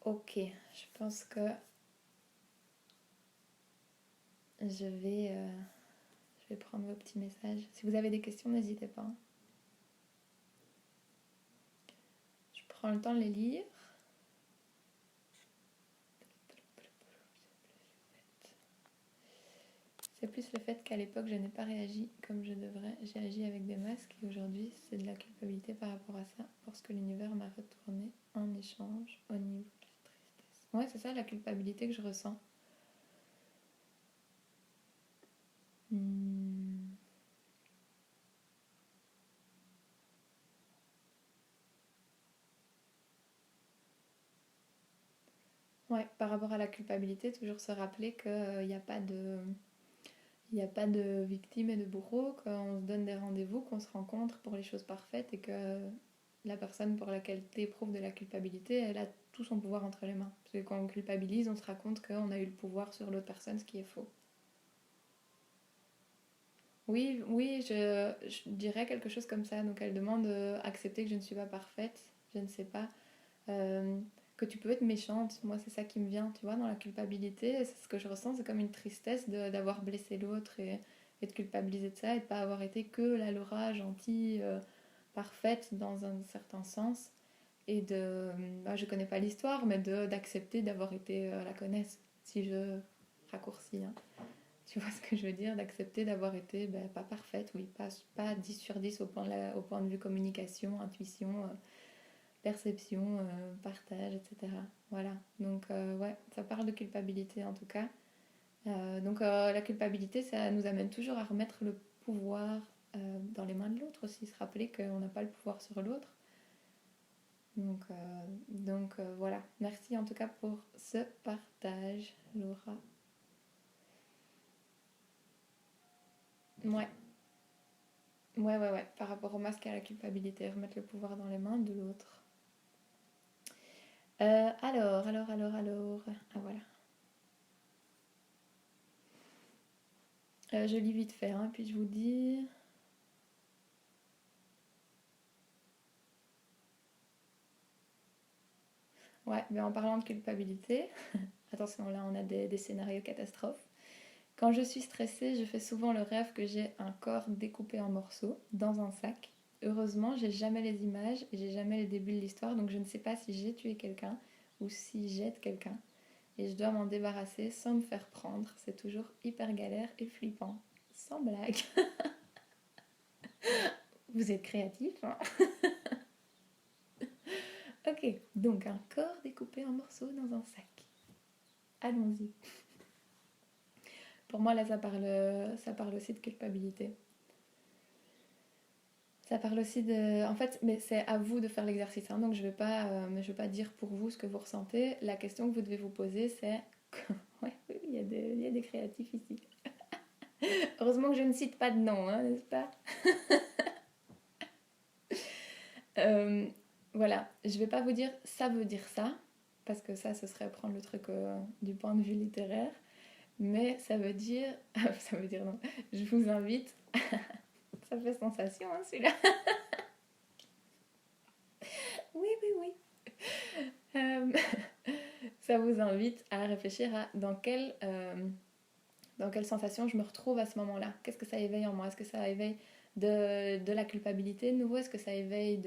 Ok, je pense que je vais prendre vos petits messages. Si vous avez des questions, n'hésitez pas. Je prends le temps de les lire. C'est plus le fait qu'à l'époque, je n'ai pas réagi comme je devrais. J'ai agi avec des masques et aujourd'hui, c'est de la culpabilité par rapport à ça, parce que l'univers m'a retourné en échange au niveau de la tristesse. Ouais, c'est ça la culpabilité que je ressens. Ouais, par rapport à la culpabilité, toujours se rappeler qu'il n'y a pas de... Il n'y a pas de victime et de bourreau, qu'on se donne des rendez-vous, qu'on se rencontre pour les choses parfaites et que la personne pour laquelle tu éprouves de la culpabilité, elle a tout son pouvoir entre les mains. Parce que quand on culpabilise, on se raconte qu'on a eu le pouvoir sur l'autre personne, ce qui est faux. Oui, oui, je dirais quelque chose comme ça. Donc elle demande accepter que je ne suis pas parfaite, je ne sais pas. Euh, que tu peux être méchante. Moi, c'est ça qui me vient, tu vois, dans la culpabilité. C'est ce que je ressens, c'est comme une tristesse d'avoir blessé l'autre et de culpabiliser de ça et de pas avoir été que la Laura gentille, parfaite dans un certain sens. Et je connais pas l'histoire, mais d'accepter d'avoir été la connaisse, si je raccourcis. Hein. Tu vois ce que je veux dire? D'accepter d'avoir été pas parfaite, oui, pas 10 sur 10 au point de vue communication, intuition, perception, partage, etc. Voilà, donc ouais, ça parle de culpabilité en tout cas. La culpabilité, ça nous amène toujours à remettre le pouvoir dans les mains de l'autre aussi, se rappeler qu'on n'a pas le pouvoir sur l'autre. Voilà, merci en tout cas pour ce partage, Laura. Ouais, ouais, par rapport au masque et à la culpabilité, remettre le pouvoir dans les mains de l'autre. Alors. Ah voilà. Je lis vite fait, hein, puis je vous dis. Ouais, mais en parlant de culpabilité, attention, là on a des scénarios catastrophes. Quand je suis stressée, je fais souvent le rêve que j'ai un corps découpé en morceaux dans un sac. Heureusement, j'ai jamais les images et j'ai jamais les débuts de l'histoire, donc je ne sais pas si j'ai tué quelqu'un ou si j'aide quelqu'un. Et je dois m'en débarrasser sans me faire prendre. C'est toujours hyper galère et flippant. Sans blague. Vous êtes créatif, hein? Ok, donc un corps découpé en morceaux dans un sac. Allons-y. Pour moi, là, ça parle aussi de culpabilité. Ça parle aussi de... En fait, mais c'est à vous de faire l'exercice. Hein, donc, je vais pas dire pour vous ce que vous ressentez. La question que vous devez vous poser, c'est... ouais, oui, il y a des créatifs ici. Heureusement que je ne cite pas de nom, hein, n'est-ce pas? Euh, voilà, je vais pas vous dire ça veut dire ça, parce que ça, ce serait prendre le truc du point de vue littéraire. Mais ça veut dire... ça veut dire non. Je vous invite... ça fait sensation, hein, celui-là. Oui. Euh, ça vous invite à réfléchir à dans quelle sensation je me retrouve à ce moment-là. Qu'est-ce que ça éveille en moi? Est-ce que ça éveille de la culpabilité de nouveau? Est-ce que ça éveille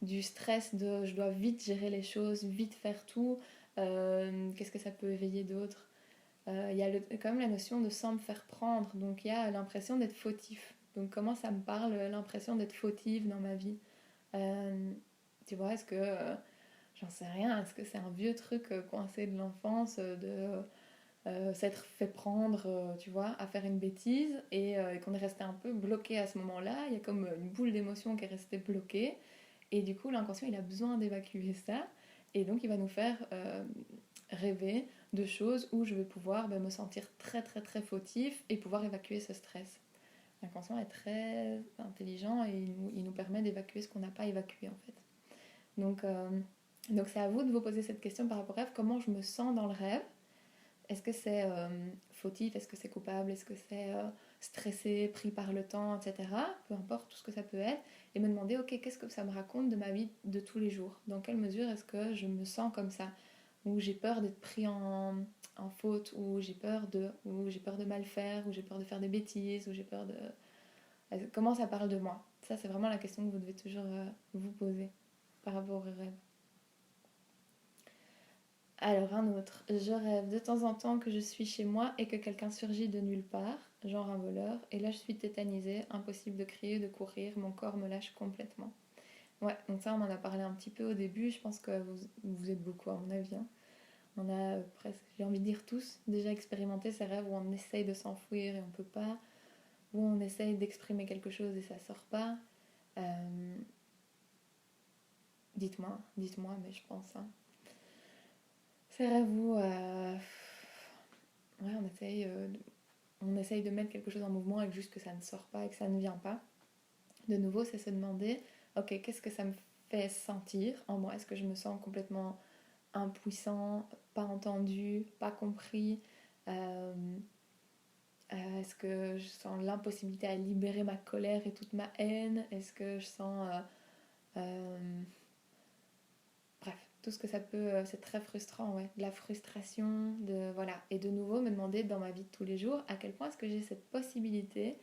du stress de je dois vite gérer les choses, vite faire tout? Qu'est-ce que ça peut éveiller d'autre? Il y a quand même la notion de sans me faire prendre. Donc il y a l'impression d'être fautif. Donc comment ça me parle, l'impression d'être fautive dans ma vie? Tu vois, est-ce que j'en sais rien, est-ce que c'est un vieux truc coincé de l'enfance de s'être fait prendre, tu vois, à faire une bêtise et qu'on est resté un peu bloqué à ce moment-là. Il y a comme une boule d'émotion qui est restée bloquée et du coup l'inconscient il a besoin d'évacuer ça et donc il va nous faire rêver de choses où je vais pouvoir me sentir très très très fautif et pouvoir évacuer ce stress. L'inconscient est très intelligent et il nous permet d'évacuer ce qu'on n'a pas évacué en fait. Donc, euh, donc c'est à vous de vous poser cette question par rapport au rêve. Comment je me sens dans le rêve? Est-ce que c'est fautif? Est-ce que c'est coupable? Est-ce que c'est stressé, pris par le temps, etc. Peu importe tout ce que ça peut être. Et me demander, ok, qu'est-ce que ça me raconte de ma vie de tous les jours? Dans quelle mesure est-ce que je me sens comme ça? Ou j'ai peur d'être pris en faute, ou j'ai peur de mal faire, ou j'ai peur de faire des bêtises, ou j'ai peur de... Comment ça parle de moi? Ça, c'est vraiment la question que vous devez toujours vous poser par rapport au rêve. Alors un autre, je rêve de temps en temps que je suis chez moi et que quelqu'un surgit de nulle part, genre un voleur, et là je suis tétanisée, impossible de crier, de courir, mon corps me lâche complètement. Ouais, donc ça on en a parlé un petit peu au début, je pense que vous êtes beaucoup à mon avis. Hein. On a presque, j'ai envie de dire tous, déjà expérimenté ces rêves où on essaye de s'enfouir et on peut pas, où on essaye d'exprimer quelque chose et ça sort pas. Euh, dites-moi, mais je pense. Hein. Ces rêves où... ouais, on essaye on essaye de mettre quelque chose en mouvement et juste que ça ne sort pas et que ça ne vient pas. De nouveau, c'est se demander, ok, qu'est-ce que ça me fait sentir en moi? Est-ce que je me sens complètement impuissant, pas entendu, pas compris? Euh, Est-ce que je sens l'impossibilité à libérer ma colère et toute ma haine? Est-ce que je sens... bref, tout ce que ça peut... c'est très frustrant, ouais. De la frustration, voilà. Et de nouveau, me demander dans ma vie de tous les jours, à quel point est-ce que j'ai cette possibilité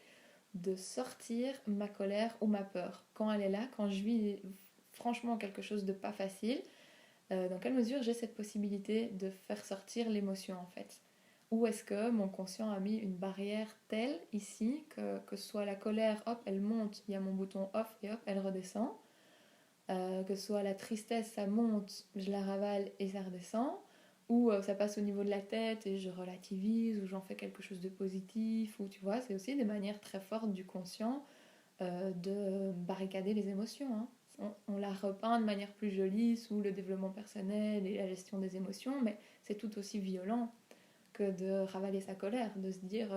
de sortir ma colère ou ma peur. Quand elle est là, quand je vis franchement quelque chose de pas facile, dans quelle mesure j'ai cette possibilité de faire sortir l'émotion en fait? Ou est-ce que mon conscient a mis une barrière telle ici que ce soit la colère, hop, elle monte, il y a mon bouton off et hop, elle redescend. Que ce soit la tristesse, ça monte, je la ravale et ça redescend. Ou ça passe au niveau de la tête et je relativise, ou j'en fais quelque chose de positif, ou tu vois, c'est aussi des manières très fortes du conscient de barricader les émotions. Hein. On la repeint de manière plus jolie sous le développement personnel et la gestion des émotions, mais c'est tout aussi violent que de ravaler sa colère, de se dire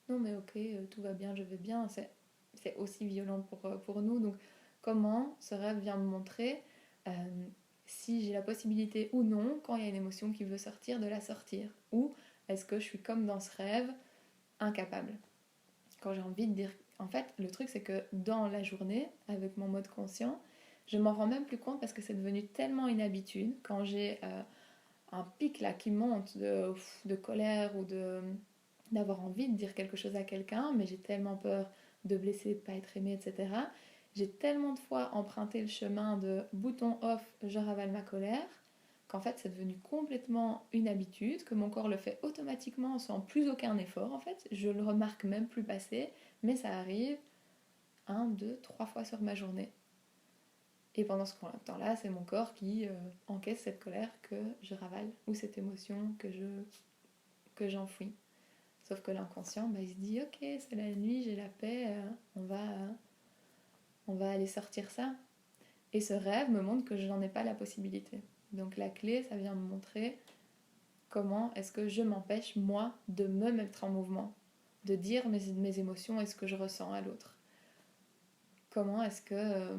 non mais ok, tout va bien, je vais bien. C'est aussi violent pour nous. Donc comment ce rêve vient me montrer euh, si j'ai la possibilité ou non, quand il y a une émotion qui veut sortir, de la sortir. Ou est-ce que je suis comme dans ce rêve, incapable? Quand j'ai envie de dire... En fait, le truc, c'est que dans la journée, avec mon mode conscient, je m'en rends même plus compte parce que c'est devenu tellement une habitude. Quand j'ai un pic là qui monte de colère ou d'avoir envie de dire quelque chose à quelqu'un, mais j'ai tellement peur de blesser, de pas être aimée, etc. J'ai tellement de fois emprunté le chemin de bouton off, je ravale ma colère, qu'en fait c'est devenu complètement une habitude, que mon corps le fait automatiquement sans plus aucun effort en fait. Je le remarque même plus passer, mais ça arrive 1, 2, 3 fois sur ma journée. Et pendant ce temps-là, c'est mon corps qui encaisse cette colère que je ravale, ou cette émotion que j'enfouis. Sauf que l'inconscient, il se dit, ok, c'est la nuit, j'ai la paix, on va aller sortir ça. Et ce rêve me montre que je n'en ai pas la possibilité. Donc la clé, ça vient me montrer comment est-ce que je m'empêche, moi, de me mettre en mouvement, de dire mes émotions et ce que je ressens à l'autre. Comment est-ce que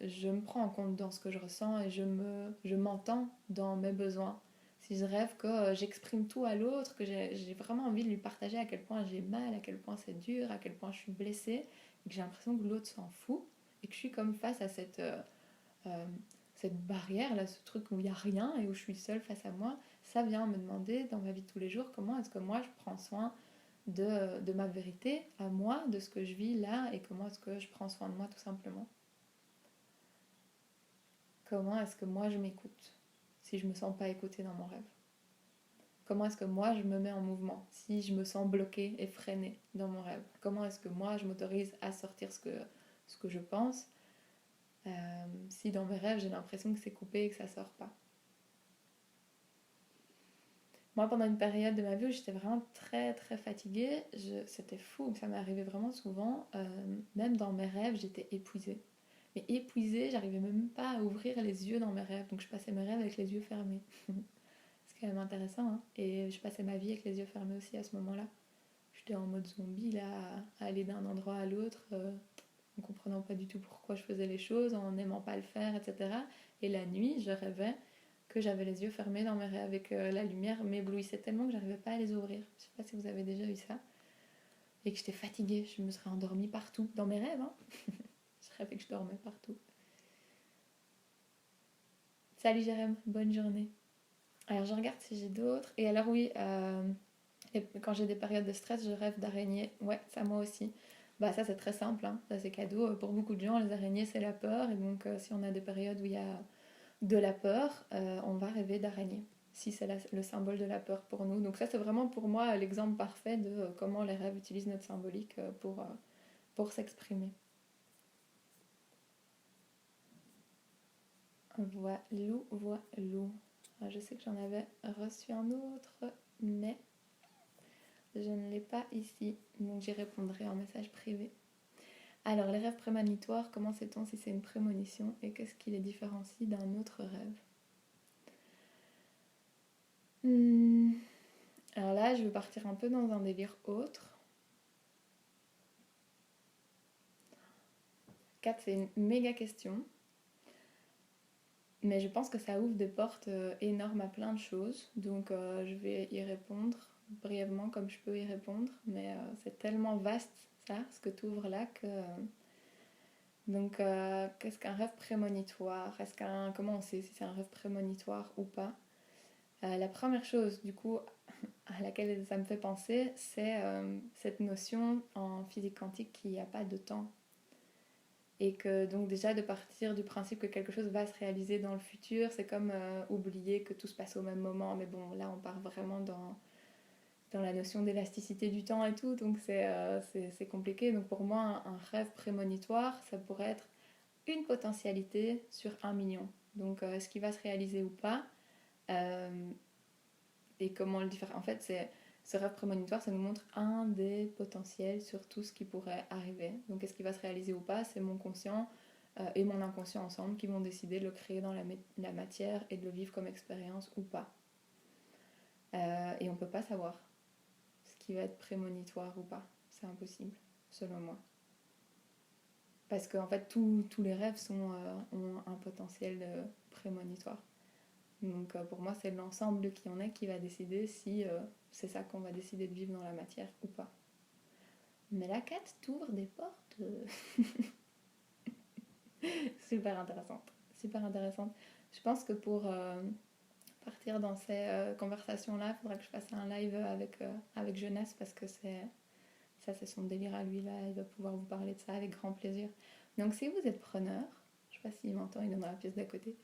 je me prends en compte dans ce que je ressens et je m'entends dans mes besoins. Si je rêve que j'exprime tout à l'autre, que j'ai vraiment envie de lui partager à quel point j'ai mal, à quel point c'est dur, à quel point je suis blessée, et que j'ai l'impression que l'autre s'en fout, et que je suis comme face à cette barrière, là, ce truc où il n'y a rien et où je suis seule face à moi, ça vient me demander dans ma vie de tous les jours comment est-ce que moi je prends soin de ma vérité à moi, de ce que je vis là, et comment est-ce que je prends soin de moi tout simplement. Comment est-ce que moi je m'écoute si je me sens pas écoutée dans mon rêve? Comment est-ce que moi je me mets en mouvement si je me sens bloquée et freinée dans mon rêve? Comment est-ce que moi je m'autorise à sortir ce que je pense si dans mes rêves j'ai l'impression que c'est coupé et que ça sort pas? Moi, pendant une période de ma vie où j'étais vraiment très très fatiguée, c'était fou, ça m'est arrivé vraiment souvent. Même dans mes rêves, j'étais épuisée. Mais épuisée, j'arrivais même pas à ouvrir les yeux dans mes rêves. Donc je passais mes rêves avec les yeux fermés. C'est quand même intéressant, hein. Et je passais ma vie avec les yeux fermés aussi à ce moment-là. J'étais en mode zombie, là, à aller d'un endroit à l'autre, en comprenant pas du tout pourquoi je faisais les choses, en n'aimant pas le faire, etc. Et la nuit, je rêvais que j'avais les yeux fermés dans mes rêves et que la lumière m'éblouissait tellement que j'arrivais pas à les ouvrir. Je sais pas si vous avez déjà eu ça. Et que j'étais fatiguée, je me serais endormie partout, dans mes rêves, hein. Je rêvais que je dormais partout. Salut Jérém, bonne journée. Alors je regarde si j'ai d'autres. Et alors oui, quand j'ai des périodes de stress, je rêve d'araignées. Ouais, ça moi aussi. Bah ça c'est très simple, hein. Ça c'est cadeau. Pour beaucoup de gens, les araignées c'est la peur. Et donc si on a des périodes où il y a de la peur, on va rêver d'araignées. Si c'est le symbole de la peur pour nous. Donc ça c'est vraiment pour moi l'exemple parfait de comment les rêves utilisent notre symbolique pour s'exprimer. Voilou, voilou. Je sais que j'en avais reçu un autre, mais je ne l'ai pas ici. Donc j'y répondrai en message privé. Alors, les rêves prémonitoires, comment sait-on si c'est une prémonition et qu'est-ce qui les différencie d'un autre rêve? Alors là, je vais partir un peu dans un délire autre. Kat, c'est une méga question, mais je pense que ça ouvre des portes énormes à plein de choses, donc je vais y répondre brièvement comme je peux y répondre, mais c'est tellement vaste ça, ce que tu ouvres là, que... Donc, qu'est-ce qu'un rêve prémonitoire? Comment on sait si c'est un rêve prémonitoire ou pas? La première chose, du coup, à laquelle ça me fait penser, c'est cette notion en physique quantique qu'il n'y a pas de temps. Et que donc déjà de partir du principe que quelque chose va se réaliser dans le futur, c'est comme oublier que tout se passe au même moment. Mais bon, là on part vraiment dans la notion d'élasticité du temps et tout, donc c'est compliqué. Donc pour moi, un rêve prémonitoire, ça pourrait être une potentialité sur 1 million. Donc ce qui va se réaliser ou pas, et comment le différencier. En fait, ce rêve prémonitoire, ça nous montre un des potentiels sur tout ce qui pourrait arriver. Donc est-ce qu'il va se réaliser ou pas, c'est mon conscient et mon inconscient ensemble qui vont décider de le créer dans la matière et de le vivre comme expérience ou pas. Et on ne peut pas savoir ce qui va être prémonitoire ou pas. C'est impossible, selon moi. Parce qu'en fait, tous les rêves ont un potentiel prémonitoire. Donc pour moi, c'est l'ensemble de qui on est qui va décider si c'est ça qu'on va décider de vivre dans la matière ou pas. Mais la quête t'ouvre des portes super intéressantes. Super intéressantes. Je pense que pour partir dans ces conversations-là, il faudra que je fasse un live avec Jeunesse parce que c'est son délire à lui là. Il va pouvoir vous parler de ça avec grand plaisir. Donc si vous êtes preneur, je sais pas s'il m'entend, il est dans la pièce d'à côté.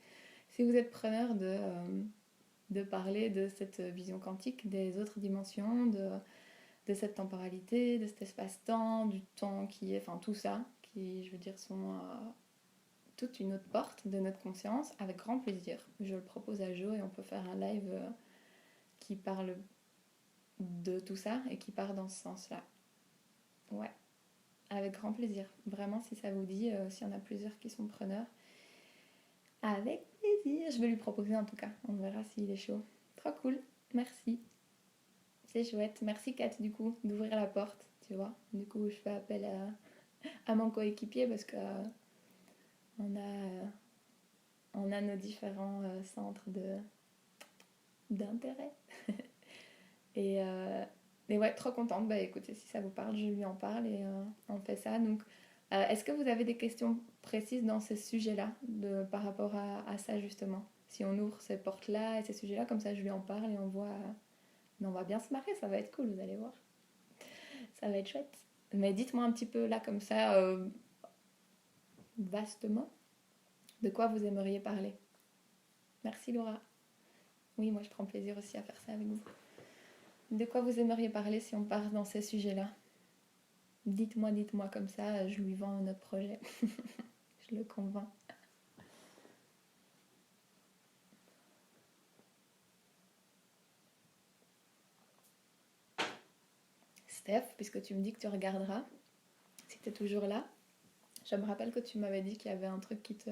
Si vous êtes preneur de parler de cette vision quantique, des autres dimensions, de cette temporalité, de cet espace-temps, du temps qui est, enfin tout ça, qui, je veux dire, sont toute une autre porte de notre conscience, avec grand plaisir. Je le propose à Jo et on peut faire un live qui parle de tout ça et qui part dans ce sens-là. Ouais, avec grand plaisir. Vraiment, si ça vous dit, s'il y en a plusieurs qui sont preneurs, avec plaisir. Je vais lui proposer en tout cas. On verra s'il est chaud. Trop cool. Merci. C'est chouette. Merci Kat du coup d'ouvrir la porte, tu vois. Du coup, je fais appel à mon coéquipier parce que on a nos différents centres d'intérêt. et, ouais, trop contente. Bah écoutez, si ça vous parle, je lui en parle et on fait ça. Donc, est-ce que vous avez des questions précises dans ces sujets-là par rapport à ça justement? Si on ouvre ces portes-là et ces sujets-là, comme ça je lui en parle et on voit... Mais on va bien se marrer, ça va être cool, vous allez voir. Ça va être chouette. Mais dites-moi un petit peu là comme ça, vastement, de quoi vous aimeriez parler. Merci Laura. Oui, moi je prends plaisir aussi à faire ça avec vous. De quoi vous aimeriez parler si on part dans ces sujets-là? Dites-moi comme ça, je lui vends notre projet. Je le convainc. Steph, puisque tu me dis que tu regarderas, si tu es toujours là, je me rappelle que tu m'avais dit qu'il y avait un truc qui te...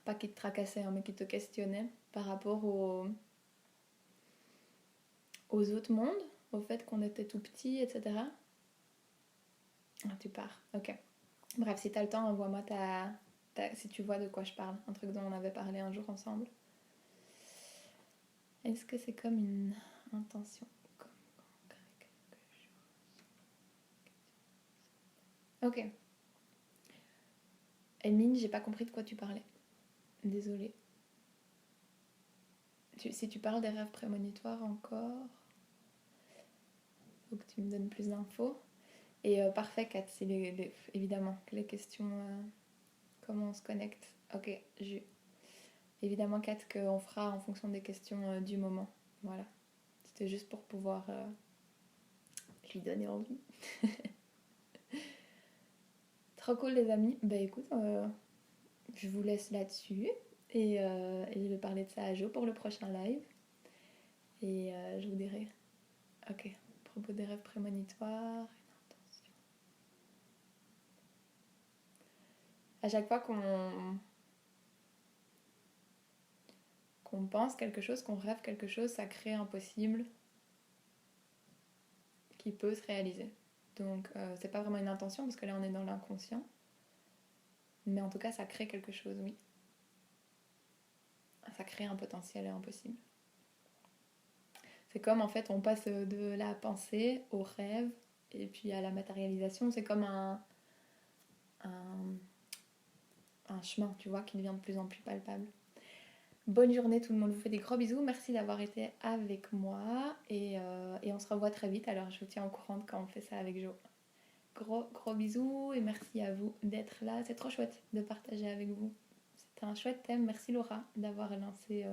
Pas qui te tracassait, hein, mais qui te questionnait par rapport aux autres mondes, au fait qu'on était tout petit, etc. Ah, tu pars, ok. Bref, si t'as le temps, envoie-moi si tu vois de quoi je parle, un truc dont on avait parlé un jour ensemble. Est-ce que c'est comme une intention? Ok. Eline, j'ai pas compris de quoi tu parlais. Désolée. Si tu parles des rêves prémonitoires encore, faut que tu me donnes plus d'infos. Et parfait, Kat, c'est évidemment les questions, comment on se connecte. Ok, évidemment, Kat, qu'on fera en fonction des questions du moment. Voilà. C'était juste pour pouvoir lui donner envie. Trop cool, les amis. Bah écoute, je vous laisse là-dessus. Et je vais parler de ça à Jo pour le prochain live. Et je vous dirai. Ok, à propos des rêves prémonitoires, une intention. À chaque fois qu'on pense quelque chose, qu'on rêve quelque chose, ça crée un possible qui peut se réaliser. Donc c'est pas vraiment une intention parce que là on est dans l'inconscient. Mais en tout cas, ça crée quelque chose, oui. Ça crée un potentiel impossible. C'est comme en fait, on passe de la pensée au rêve et puis à la matérialisation. C'est comme un, un chemin, tu vois, qui devient de plus en plus palpable. Bonne journée tout le monde, je vous fais des gros bisous. Merci d'avoir été avec moi et on se revoit très vite. Alors je vous tiens au courant quand on fait ça avec Jo. Gros bisous et merci à vous d'être là. C'est trop chouette de partager avec vous. C'était un chouette thème. Merci Laura d'avoir lancé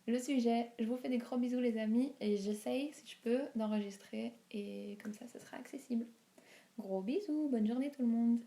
le sujet. Je vous fais des gros bisous les amis et j'essaye si je peux d'enregistrer et comme ça ce sera accessible. Gros bisous, bonne journée tout le monde.